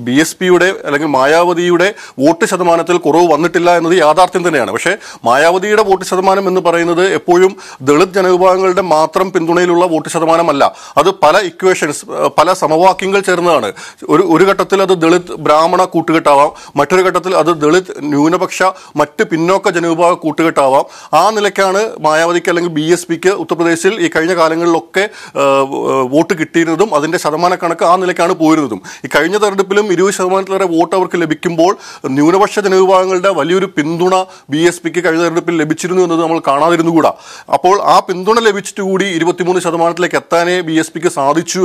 Speaker 2: BSPയുടെ അല്ലെങ്കിൽ മായാവതിയുടെ വോട്ട് ശതമാനത്തിൽ കുറവ് വന്നിട്ടില്ല എന്നത് യാഥാർത്ഥ്യം തന്നെയാണ്. പക്ഷേ മായാവതിയുടെ വോട്ട് ശതമാനം എന്ന് പറയുന്നത് എപ്പോഴും ദളിത് ജനവിഭാഗങ്ങളുടെ മാത്രം പിന്തുണയിലുള്ള വോട്ട് ശതമാനമല്ല. അത് പല ഇക്വേഷൻസ്, പല സമവാക്യങ്ങൾ ചേർന്നതാണ്. ഒരു ഘട്ടത്തിൽ അത് ദളിത് ബ്രാഹ്മണ കൂട്ടുകെട്ടാവാം, മറ്റൊരു ഘട്ടത്തിൽ അത് ദളിത് ന്യൂനപക്ഷ മറ്റ് പിന്നോക്ക ജനവിഭാഗ കൂട്ടുകെട്ടാവാം. ആ നിലയ്ക്കാണ് മായാവതിക്ക് അല്ലെങ്കിൽ BSPക്ക് ഉത്തർപ്രദേശിൽ ഈ കഴിഞ്ഞ കാലങ്ങളിലൊക്കെ വോട്ട് കിട്ടിയിരുന്നതും അതിന്റെ ശതമാന കണക്ക് ആ നിലയ്ക്കാണ് പോയിരുന്നതും. ഈ കഴിഞ്ഞ തെരഞ്ഞെടുപ്പിലും 20% വോട്ട് അവർക്ക് ലഭിക്കുമ്പോൾ ന്യൂനപക്ഷ ജനവിഭാഗങ്ങളുടെ വലിയൊരു പിന്തുണ BSPക്ക് കഴിഞ്ഞ തെരഞ്ഞെടുപ്പിൽ ലഭിച്ചിരുന്നു എന്നത് നമ്മൾ കാണാതിരുന്നുകൂടാ. അപ്പോൾ ആ പിന്തുണ ലഭിച്ചിട്ടുകൂടി 23% എത്താനേ BSPക്ക് സാധിച്ചു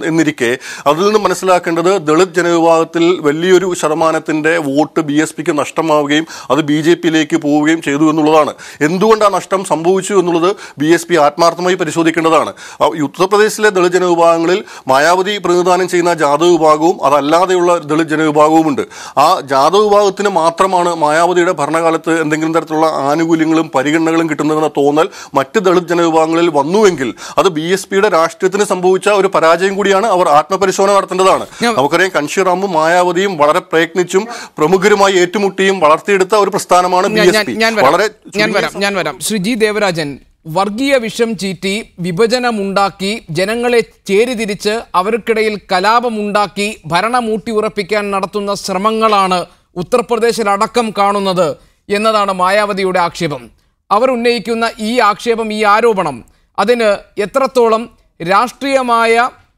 Speaker 2: എന്നിരിക്കെ അതിൽ നിന്ന് മനസ്സിലാക്കേണ്ടത് ദളിത് ജനവിഭാഗത്തിൽ വലിയൊരു ശതമാനത്തിന്റെ വോട്ട് BSPക്ക് നഷ്ടമാവുകയും അത് BJPയിലേക്ക് പോവുകയും ചെയ്തു എന്നുള്ളതാണ്. എന്തുകൊണ്ട് ആ നഷ്ടം സംഭവിച്ചു എന്നുള്ളത് BSP ആത്മാർത്ഥമായി പരിശോധിക്കേണ്ടതാണ്. ഉത്തർപ്രദേശിലെ ദളിത് ജനവിഭാഗങ്ങളിൽ മായാവതി പ്രതിനിധാനം ചെയ്യുന്ന ജാദവ് വിഭാഗവും അതല്ലാതെയുള്ള ദളിത് ജനവിഭാഗവുമുണ്ട്. ആ ജാദവ് വിഭാഗത്തിന് മാത്രമാണ് മായാവതിയുടെ ഭരണകാലത്ത് എന്തെങ്കിലും തരത്തിലുള്ള ആനുകൂല്യങ്ങളും പരിഗണനകളും കിട്ടുന്നതെന്ന തോന്നൽ മറ്റ് ദളിത് ജനവിഭാഗങ്ങളിൽ വന്നുവെങ്കിൽ അത് BSPയുടെ രാഷ്ട്രീയത്തിന് സംഭവിച്ച ഒരു പരാജയം കൂടിയാണ്. അവർ ആത്മപരിശോധന നടത്തേണ്ടതാണ്. നമുക്കറിയാം, കൻഷിറാമും മായാവതിയും വളരെ പ്രയത്നിച്ചും പ്രമുഖരുമായി ഏറ്റുമുട്ടിയും വളർത്തിയെടുത്ത ഒരു പ്രസ്ഥാനമാണ് BSP.
Speaker 1: ഞാൻ വരാം. ശ്രീ ജി ദേവരാജൻ, വർഗീയ വിഷം ചീറ്റി വിഭജനമുണ്ടാക്കി ജനങ്ങളെ ചേരിതിരിച്ച് അവർക്കിടയിൽ കലാപമുണ്ടാക്കി ഭരണം ഊട്ടിയുറപ്പിക്കാൻ നടത്തുന്ന ശ്രമങ്ങളാണ് ഉത്തർപ്രദേശിലടക്കം കാണുന്നത് എന്നതാണ് മായാവതിയുടെ ആക്ഷേപം. അവർ ഉന്നയിക്കുന്ന ഈ ആക്ഷേപം, ഈ ആരോപണം, അതിന് എത്രത്തോളം രാഷ്ട്രീയമായ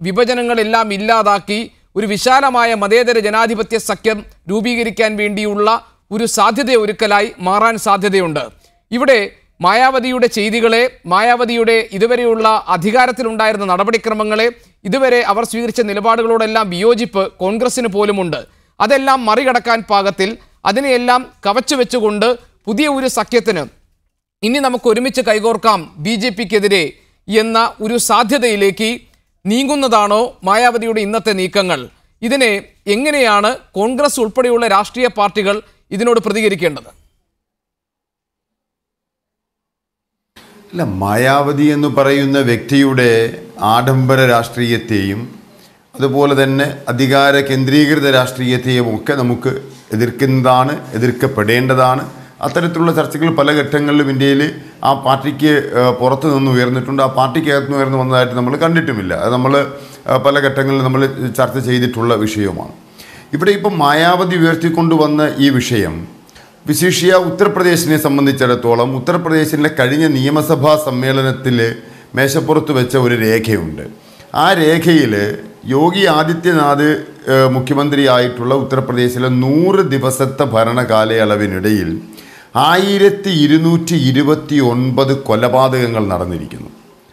Speaker 1: വിഭജനങ്ങളെല്ലാം ഇല്ലാതാക്കി ഒരു വിശാലമായ മതേതര ജനാധിപത്യ സഖ്യം രൂപീകരിക്കാൻ വേണ്ടിയുള്ള ഒരു സാധ്യതയൊരുക്കലായി മാറാൻ സാധ്യതയുണ്ട്? ഇവിടെ മായാവതിയുടെ ചെയ്തികളെ, മായാവതിയുടെ ഇതുവരെയുള്ള അധികാരത്തിലുണ്ടായിരുന്ന നടപടിക്രമങ്ങളെ, ഇതുവരെ അവർ സ്വീകരിച്ച നിലപാടുകളോടെല്ലാം വിയോജിപ്പ് കോൺഗ്രസിന് പോലുമുണ്ട്. അതെല്ലാം മറികടക്കാൻ പാകത്തിൽ അതിനെയെല്ലാം കവച്ചു വെച്ചുകൊണ്ട് പുതിയ ഒരു സഖ്യത്തിന് ഇനി നമുക്ക് ഒരുമിച്ച് കൈകോർക്കാം BJPക്കെതിരെ എന്ന ഒരു സാധ്യതയിലേക്ക് നീങ്ങുന്നതാണോ മായാവതിയുടെ ഇന്നത്തെ നീക്കങ്ങൾ? ഇതിനെ എങ്ങനെയാണ് കോൺഗ്രസ് ഉൾപ്പെടെയുള്ള രാഷ്ട്രീയ പാർട്ടികൾ ഇതിനോട് പ്രതികരിക്കേണ്ടത്?
Speaker 5: അല്ല, മായാവതി എന്ന് പറയുന്ന വ്യക്തിയുടെ ആഡംബര രാഷ്ട്രീയത്തെയും അതുപോലെ തന്നെ അധികാര കേന്ദ്രീകൃത രാഷ്ട്രീയത്തെയും ഒക്കെ നമുക്ക് എതിർക്കുന്നതാണ്, എതിർക്കപ്പെടേണ്ടതാണ്. അത്തരത്തിലുള്ള ചർച്ചകൾ പല ഘട്ടങ്ങളിലും ഇന്ത്യയിൽ ആ പാർട്ടിക്ക് പുറത്തു നിന്ന് ഉയർന്നിട്ടുണ്ട്. ആ പാർട്ടിക്കകത്ത് നിന്ന് ഉയർന്നു വന്നതായിട്ട് നമ്മൾ കണ്ടിട്ടുമില്ല. അത് നമ്മൾ പല ഘട്ടങ്ങളിൽ നമ്മൾ ചർച്ച ചെയ്തിട്ടുള്ള വിഷയവുമാണ്. ഇവിടെ ഇപ്പം മായാവതി ഉയർത്തിക്കൊണ്ടുവന്ന ഈ വിഷയം വിശേഷിയ ഉത്തർപ്രദേശിനെ സംബന്ധിച്ചിടത്തോളം ഉത്തർപ്രദേശിലെ കഴിഞ്ഞ നിയമസഭാ സമ്മേളനത്തിൽ മേശപ്പുറത്ത് വെച്ച ഒരു രേഖയുണ്ട്. ആ രേഖയിൽ യോഗി ആദിത്യനാഥ് മുഖ്യമന്ത്രിയായിട്ടുള്ള ഉത്തർപ്രദേശിലെ 100 ദിവസത്തെ ഭരണകാലയളവിനിടയിൽ 1229 കൊലപാതകങ്ങൾ നടന്നിരിക്കുന്നു.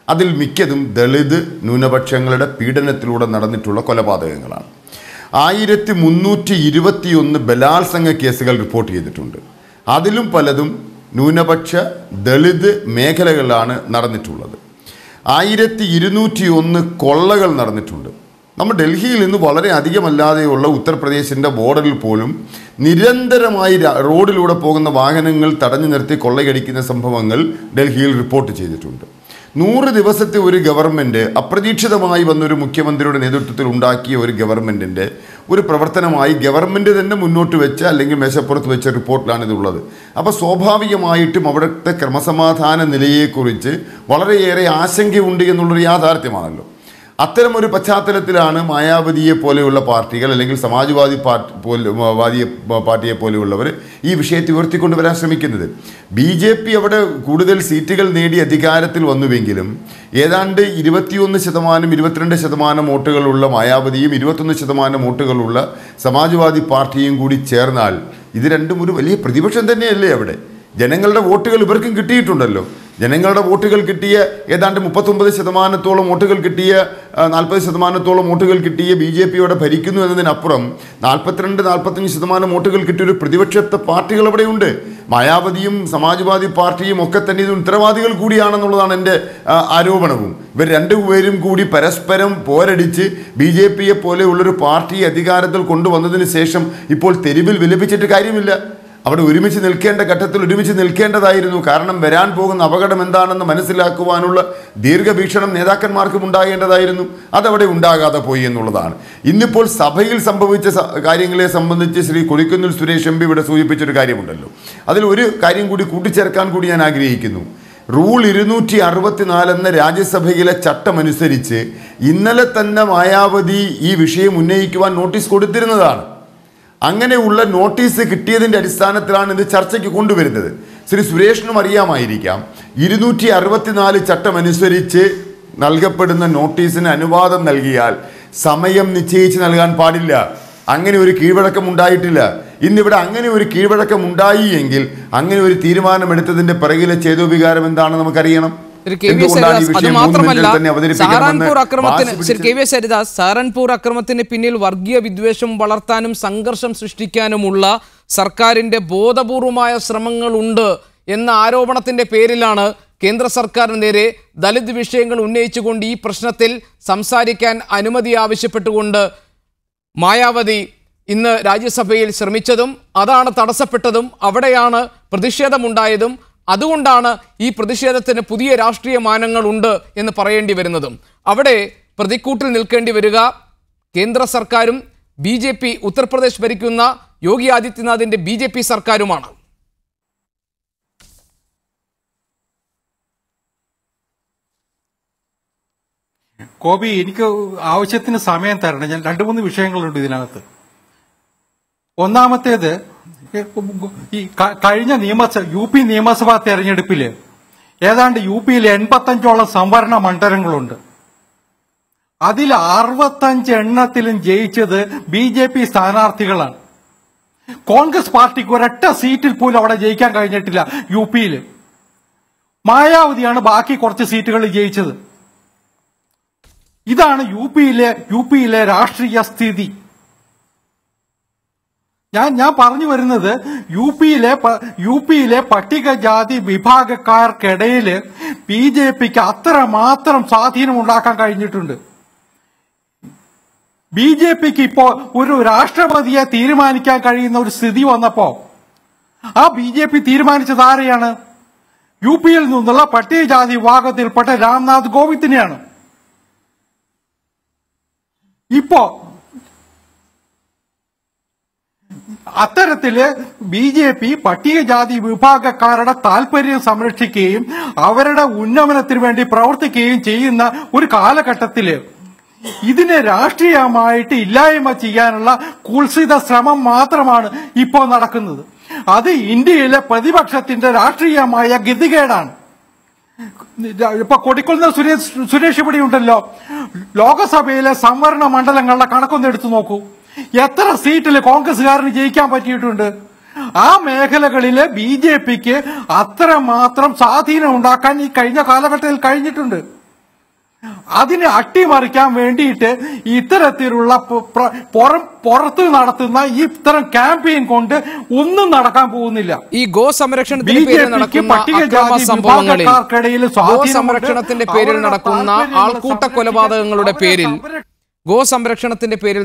Speaker 5: അതിൽ മിക്കതും ദളിത് ന്യൂനപക്ഷങ്ങളുടെ പീഡനത്തിലൂടെ നടന്നിട്ടുള്ള കൊലപാതകങ്ങളാണ്. 1321 ബലാത്സംഗ കേസുകൾ റിപ്പോർട്ട് ചെയ്തിട്ടുണ്ട്. അതിലും പലതും ന്യൂനപക്ഷ ദളിത് മേഖലകളിലാണ് നടന്നിട്ടുള്ളത്. 1201 കൊള്ളകൾ നടന്നിട്ടുണ്ട്. നമ്മൾ ഡൽഹിയിൽ നിന്ന് വളരെ അധികമല്ലാതെയുള്ള ഉത്തർപ്രദേശിൻ്റെ ബോർഡറിൽ പോലും നിരന്തരമായി റോഡിലൂടെ പോകുന്ന വാഹനങ്ങൾ തടഞ്ഞു നിർത്തി കൊള്ളയടിക്കുന്ന സംഭവങ്ങൾ ഡൽഹിയിൽ റിപ്പോർട്ട് ചെയ്തിട്ടുണ്ട്. 100 ദിവസത്തെ ഒരു ഗവൺമെൻറ്, അപ്രതീക്ഷിതമായി വന്നൊരു മുഖ്യമന്ത്രിയുടെ നേതൃത്വത്തിൽ ഉണ്ടാക്കിയ ഒരു ഗവൺമെൻറ്റിൻ്റെ ഒരു പ്രവർത്തനമായി ഗവൺമെൻറ് തന്നെ മുന്നോട്ട് വെച്ച അല്ലെങ്കിൽ മേശപ്പുറത്ത് വെച്ച റിപ്പോർട്ടിലാണ് ഇതുള്ളത്. അപ്പോൾ സ്വാഭാവികമായിട്ടും അവിടുത്തെ ക്രമസമാധാന നിലയെക്കുറിച്ച് വളരെയേറെ ആശങ്കയുണ്ട് എന്നുള്ളൊരു യാഥാർത്ഥ്യമാണല്ലോ. അത്തരമൊരു പശ്ചാത്തലത്തിലാണ് മായാവതിയെ പോലെയുള്ള പാർട്ടികൾ അല്ലെങ്കിൽ സമാജ്വാദി പാർട്ടിയെ പോലെയുള്ളവർ ഈ വിഷയത്തെ ഉയർത്തിക്കൊണ്ടുവരാൻ ശ്രമിക്കുന്നത്. BJP അവിടെ കൂടുതൽ സീറ്റുകൾ നേടി അധികാരത്തിൽ വന്നുവെങ്കിലും ഏതാണ്ട് 21%, 22% വോട്ടുകളുള്ള മായാവതിയും 21% വോട്ടുകളുള്ള സമാജ്വാദി പാർട്ടിയും കൂടി ചേർന്നാൽ ഇത് രണ്ടും ഒരു വലിയ പ്രതിപക്ഷം തന്നെയല്ലേ? അവിടെ ജനങ്ങളുടെ വോട്ടുകൾ ഇവർക്കും കിട്ടിയിട്ടുണ്ടല്ലോ. ജനങ്ങളുടെ വോട്ടുകൾ കിട്ടിയ ഏതാണ്ട് 39% വോട്ടുകൾ കിട്ടിയ 40% വോട്ടുകൾ കിട്ടിയ BJP ഭരിക്കുന്നു എന്നതിനപ്പുറം 42-45% വോട്ടുകൾ കിട്ടിയ ഒരു പ്രതിപക്ഷത്തെ പാർട്ടികൾ അവിടെയുണ്ട്. മായാവതിയും സമാജ്വാദി പാർട്ടിയും ഒക്കെ തന്നെ ഇത് ഉത്തരവാദികൾ കൂടിയാണെന്നുള്ളതാണ് എൻ്റെ ആരോപണവും. ഇവർ രണ്ടുപേരും കൂടി പരസ്പരം പോരടിച്ച് BJP പോലെയുള്ളൊരു പാർട്ടി അധികാരത്തിൽ കൊണ്ടുവന്നതിന് ശേഷം ഇപ്പോൾ തെരുവിൽ വിലപിച്ചിട്ട് കാര്യമില്ല. അവിടെ ഒരുമിച്ച് നിൽക്കേണ്ട ഘട്ടത്തിൽ ഒരുമിച്ച് നിൽക്കേണ്ടതായിരുന്നു. കാരണം വരാൻ പോകുന്ന അപകടം എന്താണെന്ന് മനസ്സിലാക്കുവാനുള്ള ദീർഘവീക്ഷണം നേതാക്കന്മാർക്കും ഉണ്ടാകേണ്ടതായിരുന്നു. അതവിടെ ഉണ്ടാകാതെ പോയി എന്നുള്ളതാണ്. ഇന്നിപ്പോൾ സഭയിൽ സംഭവിച്ച കാര്യങ്ങളെ സംബന്ധിച്ച് ശ്രീ കൊടിക്കുന്നിൽ സുരേഷ് MP ഇവിടെ സൂചിപ്പിച്ചൊരു കാര്യമുണ്ടല്ലോ. അതിൽ ഒരു കാര്യം കൂടി കൂട്ടിച്ചേർക്കാൻ കൂടി ഞാൻ ആഗ്രഹിക്കുന്നു. റൂൾ 264 എന്ന രാജ്യസഭയിലെ ചട്ടമനുസരിച്ച് ഇന്നലെ തന്നെ മായാവതി ഈ വിഷയം ഉന്നയിക്കുവാൻ നോട്ടീസ് കൊടുത്തിരുന്നതാണ്. അങ്ങനെയുള്ള നോട്ടീസ് കിട്ടിയതിൻ്റെ അടിസ്ഥാനത്തിലാണ് ഇത് ചർച്ചയ്ക്ക് കൊണ്ടുവരുന്നത്. ശ്രീ സുരേഷിനും അറിയാമായിരിക്കാം, 264 ചട്ടമനുസരിച്ച് നൽകപ്പെടുന്ന നോട്ടീസിന് അനുവാദം നൽകിയാൽ സമയം നിശ്ചയിച്ച് നൽകാൻ പാടില്ല. അങ്ങനെ ഒരു കീഴ്വഴക്കം ഉണ്ടായിട്ടില്ല. ഇന്നിവിടെ അങ്ങനെ ഒരു കീഴ്വഴക്കം ഉണ്ടായി എങ്കിൽ അങ്ങനെ ഒരു തീരുമാനമെടുത്തതിൻ്റെ പിറകിലെ ചേതോവികാരം എന്താണെന്ന് നമുക്കറിയണം.
Speaker 1: അത് മാത്രമല്ല, സഹാറൻപൂർ അക്രമത്തിന് പിന്നിൽ വർഗീയ വിദ്വേഷം വളർത്താനും സംഘർഷം സൃഷ്ടിക്കാനുമുള്ള സർക്കാരിന്റെ ബോധപൂർവമായ ശ്രമങ്ങളുണ്ട് എന്ന ആരോപണത്തിന്റെ പേരിലാണ് കേന്ദ്ര സർക്കാരിന് നേരെ ദലിത് വിഷയങ്ങൾ ഉന്നയിച്ചുകൊണ്ട് ഈ പ്രശ്നത്തിൽ സംസാരിക്കാൻ അനുമതി ആവശ്യപ്പെട്ടുകൊണ്ട് മായാവതി ഇന്ന് രാജ്യസഭയിൽ ശ്രമിച്ചതും അതാണ് തടസ്സപ്പെട്ടതും അവിടെയാണ് പ്രതിഷേധമുണ്ടായതും അതുകൊണ്ടാണ് ഈ പ്രതിഷേധത്തിന് പുതിയ രാഷ്ട്രീയ മാനങ്ങളുണ്ട് എന്ന് പറയേണ്ടി വരുന്നതും. അവിടെ പ്രതിക്കൂട്ടിൽ നിൽക്കേണ്ടി വരിക കേന്ദ്ര സർക്കാരും BJP ഉത്തർപ്രദേശ് ഭരിക്കുന്ന യോഗി ആദിത്യനാഥിന്റെ BJP സർക്കാരുമാണ്.
Speaker 6: കോബി, എനിക്ക് ആവശ്യത്തിന് സമയം തരണം. ഞാൻ 2-3 വിഷയങ്ങളുണ്ട് ഇതിനകത്ത്. ഒന്നാമത്തേത്, ഈ കഴിഞ്ഞ UP നിയമസഭാ തെരഞ്ഞെടുപ്പില് ഏതാണ്ട് UPയിൽ 85ഓളം സംവരണ മണ്ഡലങ്ങളുണ്ട്. അതിൽ 65 എണ്ണത്തിലും ജയിച്ചത് BJP സ്ഥാനാർത്ഥികളാണ്. കോൺഗ്രസ് പാർട്ടിക്ക് ഒരൊറ്റ സീറ്റിൽ പോലും അവിടെ ജയിക്കാൻ കഴിഞ്ഞിട്ടില്ല. UPയിൽ മായാവതിയാണ് ബാക്കി കുറച്ച് സീറ്റുകളിൽ ജയിച്ചത്. ഇതാണ് യുപിയിലെ രാഷ്ട്രീയ സ്ഥിതി. ഞാൻ പറഞ്ഞു വരുന്നത് യുപിയിലെ പട്ടികജാതി വിഭാഗക്കാർക്കിടയിൽ BJPക്ക് അത്രമാത്രം സ്വാധീനം ഉണ്ടാക്കാൻ കഴിഞ്ഞിട്ടുണ്ട്. BJPക്ക് ഇപ്പോ ഒരു രാഷ്ട്രപതിയെ തീരുമാനിക്കാൻ കഴിയുന്ന ഒരു സ്ഥിതി വന്നപ്പോ ആ BJP തീരുമാനിച്ചത് ആരെയാണ്? യുപിയിൽ നിന്നുള്ള പട്ടികജാതി വിഭാഗത്തിൽപ്പെട്ട രാംനാഥ് കോവിന്ദിനെയാണ്. ഇപ്പോ അത്തരത്തില് BJP പട്ടികജാതി വിഭാഗക്കാരുടെ താല്പര്യം സംരക്ഷിക്കുകയും അവരുടെ ഉന്നമനത്തിന് വേണ്ടി പ്രവർത്തിക്കുകയും ചെയ്യുന്ന ഒരു കാലഘട്ടത്തില് ഇതിനെ രാഷ്ട്രീയമായിട്ട് ഇല്ലായ്മ ചെയ്യാനുള്ള കുൽസിത ശ്രമം മാത്രമാണ് ഇപ്പോൾ നടക്കുന്നത്. അത് ഇന്ത്യയിലെ പ്രതിപക്ഷത്തിന്റെ രാഷ്ട്രീയമായ ഗതികേടാണ്. ഇപ്പൊ കൊടിക്കുന്നിൽ സുരേഷ് ഇവിടെ ഉണ്ടല്ലോ. ലോകസഭയിലെ സംവരണ മണ്ഡലങ്ങളുടെ കണക്കൊന്ന് എടുത്തു നോക്കൂ. എത്ര സീറ്റിൽ കോൺഗ്രസുകാരന് ജയിക്കാൻ പറ്റിയിട്ടുണ്ട്? ആ മേഖലകളിലെ BJPക്ക് അത്രമാത്രം സ്വാധീനം ഉണ്ടാക്കാൻ ഈ കഴിഞ്ഞ കാലഘട്ടത്തിൽ കഴിഞ്ഞിട്ടുണ്ട്. അതിനെ അട്ടിമറിക്കാൻ വേണ്ടിയിട്ട് ഇത്തരത്തിലുള്ള പുറത്ത് നടത്തുന്ന ഇത്തരം ക്യാമ്പയിൻ കൊണ്ട് ഒന്നും നടക്കാൻ പോകുന്നില്ല.
Speaker 1: ഈ ഗോസംരക്ഷണത്തിന്റെ പേരിൽ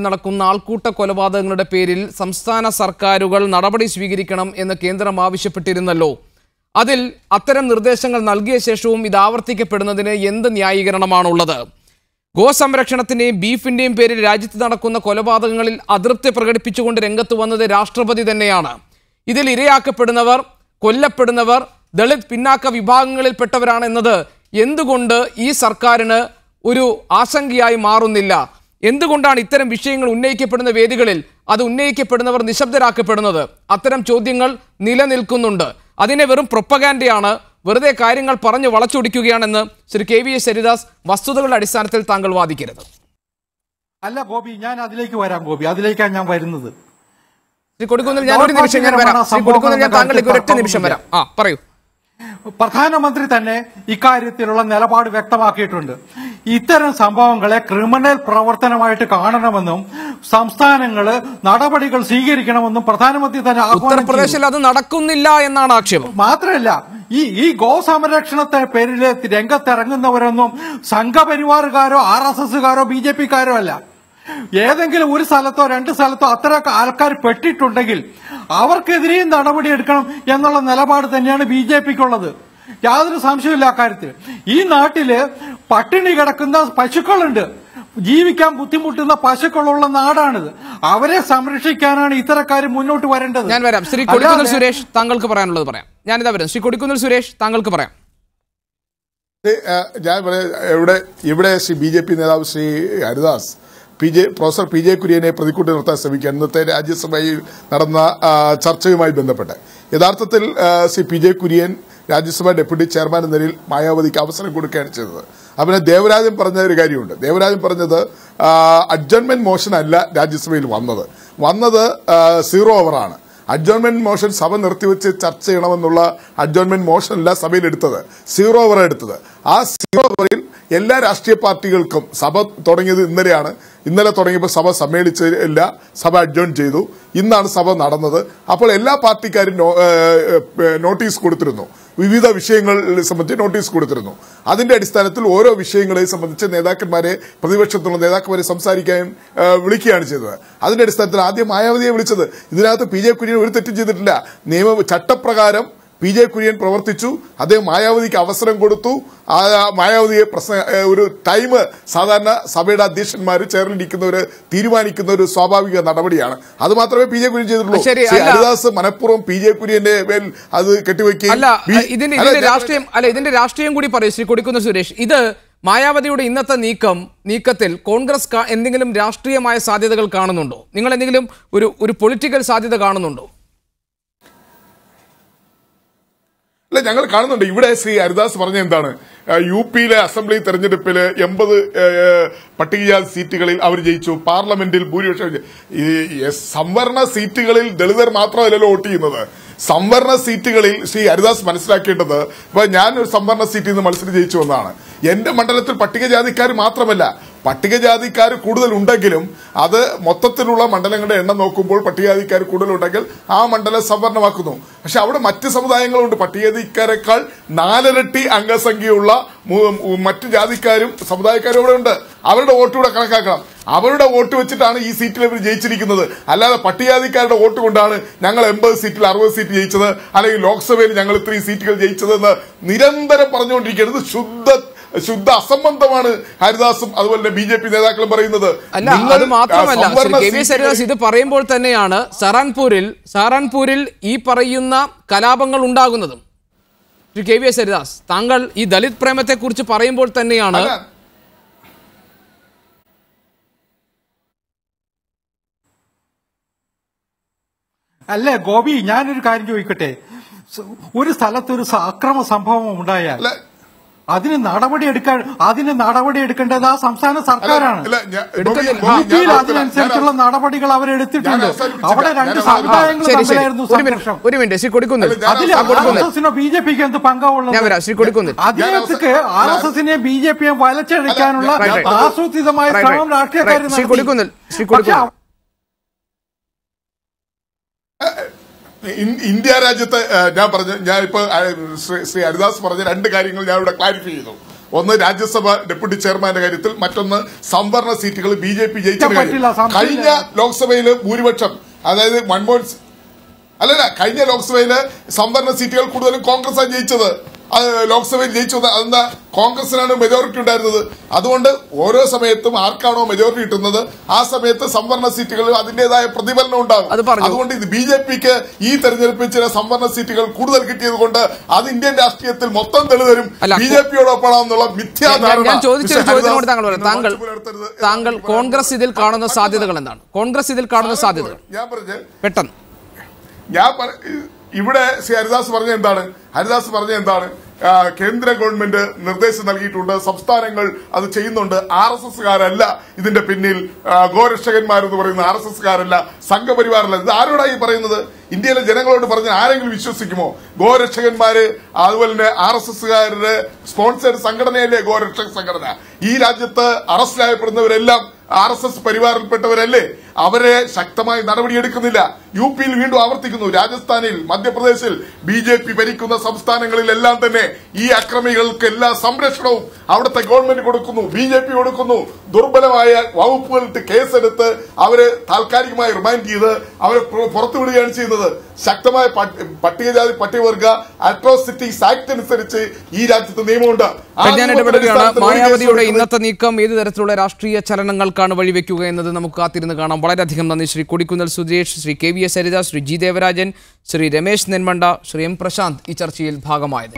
Speaker 1: നടക്കുന്ന ആൾക്കൂട്ട കൊലപാതകങ്ങളുടെ പേരിൽ സംസ്ഥാന സർക്കാരുകൾ നടപടി സ്വീകരിക്കണം എന്ന് കേന്ദ്രം ആവശ്യപ്പെട്ടിരുന്നല്ലോ. അതിൽ അത്തരം നിർദ്ദേശങ്ങൾ നൽകിയ ശേഷവും ഇത് ആവർത്തിക്കപ്പെടുന്നതിന് എന്ത് ന്യായീകരണമാണുള്ളത്? ഗോസംരക്ഷണത്തിന്റെയും ബീഫിന്റെയും പേരിൽ രാജ്യത്ത് നടക്കുന്ന കൊലപാതകങ്ങളിൽ അതൃപ്തി പ്രകടിപ്പിച്ചുകൊണ്ട് രംഗത്ത് വന്നത് രാഷ്ട്രപതി തന്നെയാണ്. ഇതിൽ ഇരയാക്കപ്പെടുന്നവർ, കൊല്ലപ്പെടുന്നവർ ദളിത് പിന്നാക്ക വിഭാഗങ്ങളിൽപ്പെട്ടവരാണ് എന്നത് എന്തുകൊണ്ട് ഈ സർക്കാരിന് ഒരു ആശങ്കയായി മാറുന്നില്ല? എന്തുകൊണ്ടാണ് ഇത്തരം വിഷയങ്ങൾ ഉന്നയിക്കപ്പെടുന്ന വേദികളിൽ അത് ഉന്നയിക്കപ്പെടുന്നവർ നിശബ്ദരാക്കപ്പെടുന്നത്? അത്തരം ചോദ്യങ്ങൾ നിലനിൽക്കുന്നുണ്ട്. അതിനെ വെറും പ്രൊപ്പഗാൻഡയാണ്, വെറുതെ കാര്യങ്ങൾ പറഞ്ഞു വളച്ചൊടിക്കുകയാണെന്ന് ശ്രീ KVS ഹരിദാസ് വസ്തുതകളുടെ അടിസ്ഥാനത്തിൽ താങ്കൾ വാദിക്കരുത്.
Speaker 6: അല്ല ഗോപി, ഞാൻ അതിലേക്ക് വരാം. ഗോപി, അതിലേക്കാണ് ഞാൻ വരുന്നത്.
Speaker 1: ശ്രീ കൊടിക്കുന്നിൽ, ഞാൻ ഒരു നിമിഷം ഞാൻ വരാം. ശ്രീ കൊടിക്കുന്നിൽ, ഞാൻ താങ്കളിലേക്ക് ഒരൊറ്റ നിമിഷം വരാം. പറയൂ.
Speaker 6: പ്രധാനമന്ത്രി തന്നെ ഇക്കാര്യത്തിലുള്ള നിലപാട് വ്യക്തമാക്കിയിട്ടുണ്ട്. ഇത്തരം സംഭവങ്ങളെ ക്രിമിനൽ പ്രവർത്തനമായിട്ട് കാണണമെന്നും സംസ്ഥാനങ്ങള് നടപടികൾ സ്വീകരിക്കണമെന്നും പ്രധാനമന്ത്രി തന്നെ
Speaker 1: ഉത്തർപ്രദേശിൽ അത് നടക്കുന്നില്ല എന്നാണ് ആക്ഷേപം.
Speaker 6: മാത്രമല്ല ഈ ഗോസംരക്ഷണത്തെ പേരിൽ രംഗത്തിറങ്ങുന്നവരൊന്നും സംഘപരിവാറുകാരോ RSSകാരോ BJPക്കാരോ അല്ല. ഏതെങ്കിലും ഒരു സ്ഥലത്തോ രണ്ട് സ്ഥലത്തോ അത്തരം ആൾക്കാർ പെട്ടിട്ടുണ്ടെങ്കിൽ അവർക്കെതിരെയും നടപടിയെടുക്കണം എന്നുള്ള നിലപാട് തന്നെയാണ് BJPക്കുള്ളത്. യാതൊരു സംശയമില്ല അക്കാര്യത്തിൽ. ഈ നാട്ടില് പട്ടിണി കിടക്കുന്ന പശുക്കളുണ്ട്, ജീവിക്കാൻ ബുദ്ധിമുട്ടുന്ന പശുക്കളുള്ള നാടാണിത്. അവരെ സംരക്ഷിക്കാനാണ് ഇത്തരക്കാർ മുന്നോട്ട് വരേണ്ടത്.
Speaker 1: ഞാൻ വരാം. ശ്രീ കൊടിക്കുന്നിൽ സുരേഷ്, താങ്കൾക്ക് പറയാനുള്ളത് പറയാം. ഞാനിതാ വരാം. ശ്രീ കൊടിക്കുന്നിൽ സുരേഷ്, താങ്കൾക്ക് പറയാം.
Speaker 4: ഞാൻ ഇവിടെ ശ്രീ BJP നേതാവ് ശ്രീ ഹരിദാസ് പ്രൊഫസർ PJ കുര്യനെ പ്രതിക്കൂട്ടി നിർത്താൻ ശ്രമിക്കുക. ഇന്നത്തെ രാജ്യസഭയിൽ നടന്ന ചർച്ചയുമായി ബന്ധപ്പെട്ട് യഥാർത്ഥത്തിൽ Shri PJ Kurian Rajya Sabha deputy chairman എന്ന നിലയിൽ മായാവതിക്ക് അവസരം കൊടുക്കുകയാണ് ചെയ്തത്. അവനെ ദേവരാജൻ പറഞ്ഞ ഒരു കാര്യമുണ്ട്. ദേവരാജൻ പറഞ്ഞത് അഡ്ജോൺമെന്റ് മോഷൻ അല്ല രാജ്യസഭയിൽ വന്നത് 0 ഓവറാണ്. അഡ്ജോൺമെന്റ് മോഷൻ സഭ നിർത്തിവെച്ച് ചർച്ച ചെയ്യണമെന്നുള്ള അഡ്ജോൺമെന്റ് മോഷൻ അല്ല സഭയിൽ എടുത്തത്, 0 ഓവർ എടുത്തത്. ആ 0 ഓവറിൽ എല്ലാ രാഷ്ട്രീയ പാർട്ടികൾക്കും സഭ തുടങ്ങിയത് ഇന്നലെയാണ്. ഇന്നലെ തുടങ്ങിയപ്പോൾ സഭ സമ്മേളിച്ചില്ല, സഭ അഡ്ജോൺ ചെയ്തു. ഇന്നാണ് സഭ നടന്നത്. അപ്പോൾ എല്ലാ പാർട്ടിക്കാരും നോട്ടീസ് കൊടുത്തിരുന്നു, വിവിധ വിഷയങ്ങളെ സംബന്ധിച്ച് നോട്ടീസ് കൊടുത്തിരുന്നു. അതിന്റെ അടിസ്ഥാനത്തിൽ ഓരോ വിഷയങ്ങളെ സംബന്ധിച്ച് നേതാക്കന്മാരെ, പ്രതിപക്ഷത്തുള്ള നേതാക്കന്മാരെ സംസാരിക്കാൻ വിളിക്കുകയാണ് ചെയ്തത്. അതിന്റെ അടിസ്ഥാനത്തിൽ ആദ്യം മായാവതിയെ വിളിച്ചത്. ഇതിനകത്ത് PJ കുര്യൻ ഒരു തെറ്റും ചെയ്തിട്ടില്ല. ചട്ടപ്രകാരം PJ കുര്യൻ പ്രവർത്തിച്ചു. അദ്ദേഹം മായാവതിക്ക് അവസരം കൊടുത്തു. മായാവതിയെ ഒരു ടൈം സാധാരണ സഭയുടെ അധ്യക്ഷന്മാർ ചേർന്നിരിക്കുന്നവര് തീരുമാനിക്കുന്ന ഒരു സ്വാഭാവിക നടപടിയാണ്. അത് മാത്രമേ PJ കുര്യൻ ചെയ്തിട്ടുള്ളൂ. ഹരിദാസ് മനഃപൂർവ്വം PJ കുര്യന്റെ മേൽ അത് കെട്ടിവെക്കുകയും
Speaker 1: ഇതിന്റെ രാഷ്ട്രീയം കൂടി പറയും. ശ്രീ കൊടിക്കുന്നിൽ സുരേഷ്, ഇത് മായാവതിയുടെ ഇന്നത്തെ നീക്കത്തിൽ കോൺഗ്രസ് എന്തെങ്കിലും രാഷ്ട്രീയമായ സാധ്യതകൾ കാണുന്നുണ്ടോ? നിങ്ങൾ എന്തെങ്കിലും ഒരു പൊളിറ്റിക്കൽ സാധ്യത കാണുന്നുണ്ടോ?
Speaker 4: അല്ല, ഞങ്ങൾ കാണുന്നുണ്ട്. ഇവിടെ ശ്രീ ഹരിദാസ് പറഞ്ഞ എന്താണ്, UP അസംബ്ലി തെരഞ്ഞെടുപ്പിൽ 80 പട്ടികജാതി സീറ്റുകളിൽ അവർ ജയിച്ചു. പാർലമെന്റിൽ ഭൂരിപക്ഷം. സംവരണ സീറ്റുകളിൽ ദളിതർ മാത്രമല്ലല്ലോ വോട്ട് ചെയ്യുന്നത്. സംവരണ സീറ്റുകളിൽ ശ്രീ ഹരിദാസ് മനസ്സിലാക്കേണ്ടത്, ഇപ്പൊ ഞാൻ ഒരു സംവരണ സീറ്റിൽ നിന്ന് മത്സരം ജയിച്ചു വന്നതാണ്. എന്റെ മണ്ഡലത്തിൽ പട്ടികജാതിക്കാർ മാത്രമല്ല, പട്ടികജാതിക്കാർ കൂടുതൽ ഉണ്ടെങ്കിലും അത് മൊത്തത്തിലുള്ള മണ്ഡലങ്ങളുടെ എണ്ണം നോക്കുമ്പോൾ പട്ടികജാതിക്കാർ കൂടുതലുണ്ടെങ്കിൽ ആ മണ്ഡലം സംവരണമാക്കുന്നു. പക്ഷെ അവിടെ മറ്റ് സമുദായങ്ങളുണ്ട്. പട്ടികജാതിക്കാരെക്കാൾ 4 ഇരട്ടി അംഗസംഖ്യയുള്ള മറ്റു ജാതിക്കാരും സമുദായക്കാരും അവിടെ ഉണ്ട്. അവരുടെ വോട്ട് കൂടെ കണക്കാക്കണം. അവരുടെ വോട്ട് വെച്ചിട്ടാണ് ഈ സീറ്റിൽ ഇവർ ജയിച്ചിരിക്കുന്നത്. അല്ലാതെ പട്ടികജാതിക്കാരുടെ വോട്ട് കൊണ്ടാണ് ഞങ്ങൾ 80 സീറ്റിൽ 60 സീറ്റ് ജയിച്ചത്, അല്ലെങ്കിൽ ലോക്സഭയിൽ ഞങ്ങൾ ഇത്രയും സീറ്റുകൾ ജയിച്ചതെന്ന് നിരന്തരം പറഞ്ഞുകൊണ്ടിരിക്കുന്നത് ശുദ്ധ അസംബന്ധമാണ് ഹരിദാസും അതുപോലെ തന്നെ BJP നേതാക്കളും പറയുന്നത്.
Speaker 1: അല്ല, അത് മാത്രമല്ല ഹരിദാസ് ഇത് പറയുമ്പോൾ തന്നെയാണ് സഹാറൻപൂരിൽ ഈ പറയുന്ന കലാപങ്ങൾ ഉണ്ടാകുന്നതും. ശ്രീ KVS ഹരിദാസ്, താങ്കൾ ഈ ദളിത് പ്രേമത്തെ കുറിച്ച് പറയുമ്പോൾ തന്നെയാണ്
Speaker 6: അല്ലേ ഗോപി, ഞാനൊരു കാര്യം ചോദിക്കട്ടെ. ഒരു സ്ഥലത്ത് ഒരു അക്രമ സംഭവം ഉണ്ടായാൽ അതിന് നടപടിയെടുക്കേണ്ടത് ആ സംസ്ഥാന സർക്കാരാണ്. UPയിൽ അതിനനുസരിച്ചുള്ള നടപടികൾ അവരെടുത്തിട്ടുണ്ട്. അവിടെ 2 സമുദായങ്ങൾ തമ്മിലായിരുന്നു സംഘർഷം.
Speaker 1: ഒരു മിനിറ്റ് ശ്രീ കൊടിക്കുന്നിൽ,
Speaker 6: RSSനോ BJPക്കോ എന്ത് പങ്കാവുള്ളത്? അതിനകത്ത് RSSനെയും BJPയെയും വലച്ചടിക്കാനുള്ള ആസൂത്രിതമായ ശ്രമം രാഷ്ട്രീയക്കാർ
Speaker 4: ഇന്ത്യ രാജ്യത്ത് ഞാനിപ്പോ ശ്രീ ഹരിദാസ് പറഞ്ഞ 2 കാര്യങ്ങൾ ഞാൻ ഇവിടെ ക്ലാരിഫൈ ചെയ്തു. ഒന്ന് രാജ്യസഭ ഡെപ്യൂട്ടി ചെയർമാന്റെ കാര്യത്തിൽ, മറ്റൊന്ന് സംവരണ സീറ്റുകൾ BJP ജയിച്ച കാര്യം. കഴിഞ്ഞ ലോക്സഭയില് ഭൂരിപക്ഷം, അതായത് കഴിഞ്ഞ ലോക്സഭയില് സംവരണ സീറ്റുകൾ കൂടുതലും കോൺഗ്രസ് ജയിച്ചത്. ലോക്സഭയിൽ ജയിച്ചു. അതെന്താ, കോൺഗ്രസിനാണ് മെജോറിറ്റി ഉണ്ടായിരുന്നത്. അതുകൊണ്ട് ഓരോ സമയത്തും ആർക്കാണോ മെജോറിറ്റി കിട്ടുന്നത് ആ സമയത്ത് സംവരണ സീറ്റുകളിൽ അതിന്റേതായ പ്രതിഫലനം ഉണ്ടാകും. അതുകൊണ്ട് ഇത് BJPക്ക് ഈ തെരഞ്ഞെടുപ്പിൽ ചില സംവരണ സീറ്റുകൾ കൂടുതൽ കിട്ടിയത് കൊണ്ട് അത് ഇന്ത്യൻ രാഷ്ട്രീയത്തിൽ മൊത്തം തെളിതരും BJPയോടൊപ്പമാണെന്നുള്ള മിഥ്യാധാരണ.
Speaker 1: താങ്കൾ കോൺഗ്രസ് ഇതിൽ കാണുന്ന സാധ്യതകൾ എന്താണ്? ഞാൻ പറഞ്ഞു പെട്ടെന്ന്
Speaker 4: ഇവിടെ ശ്രീ ഹരിദാസ് പറഞ്ഞ എന്താണ്, കേന്ദ്ര ഗവൺമെന്റ് നിർദ്ദേശം നൽകിയിട്ടുണ്ട്, സംസ്ഥാനങ്ങൾ അത് ചെയ്യുന്നുണ്ട്. RSSകാരല്ല ഇതിന്റെ പിന്നിൽ, ഗോരക്ഷകന്മാരെന്ന് പറയുന്ന RSSകാരല്ല, സംഘപരിവാറല്ല. ഇത് ആരോടായി പറയുന്നത്? ഇന്ത്യയിലെ ജനങ്ങളോട് പറഞ്ഞ ആരെങ്കിലും വിശ്വസിക്കുമോ? ഗോരക്ഷകന്മാര് അതുപോലെ തന്നെ RSSകാരുടെ സ്പോൺസേഡ് സംഘടനയല്ലേ ഗോരക്ഷക സംഘടന? ഈ രാജ്യത്ത് അറസ്റ്റിലായപ്പെടുന്നവരെല്ലാം RSS പരിവാറിൽപ്പെട്ടവരല്ലേ? അവരെ ശക്തമായി നടപടിയെടുക്കുന്നില്ല. UP വീണ്ടും ആവർത്തിക്കുന്നു. രാജസ്ഥാനിൽ, മധ്യപ്രദേശിൽ BJP ഭരിക്കുന്ന സംസ്ഥാനങ്ങളിലെല്ലാം തന്നെ ഈ അക്രമികൾക്ക് എല്ലാ സംരക്ഷണവും അവിടുത്തെ ഗവൺമെന്റ് കൊടുക്കുന്നു, BJP കൊടുക്കുന്നു. ദുർബലമായ വകുപ്പുകളിട്ട് കേസെടുത്ത് അവര് താൽക്കാലികമായി റിമാൻഡ് ചെയ്ത് അവരെ പുറത്തുവിടുകയാണ് ചെയ്യുന്നത്. ശക്തമായ പട്ടികജാതി പട്ടികവർഗ അട്രോസിറ്റീസ് ആക്ട് അനുസരിച്ച് ഈ രാജ്യത്ത് നിയമമുണ്ട്.
Speaker 1: മായാവതിയുടെ ഇന്നത്തെ നീക്കം ഏത് തരത്തിലുള്ള രാഷ്ട്രീയ ചലനങ്ങൾക്കാണ് വഴിവെക്കുക എന്നത് നമുക്ക് കാത്തിരുന്ന് കാണാം. വളരെയധികം നന്ദി Shri Kodikunnil Suresh, Shri KVS Haridas, Shri G Devarajan, Shri Ramesh നെന്മണ്ട, Shri M Prashant ഈ ചർച്ചയിൽ ഭാഗമായത്.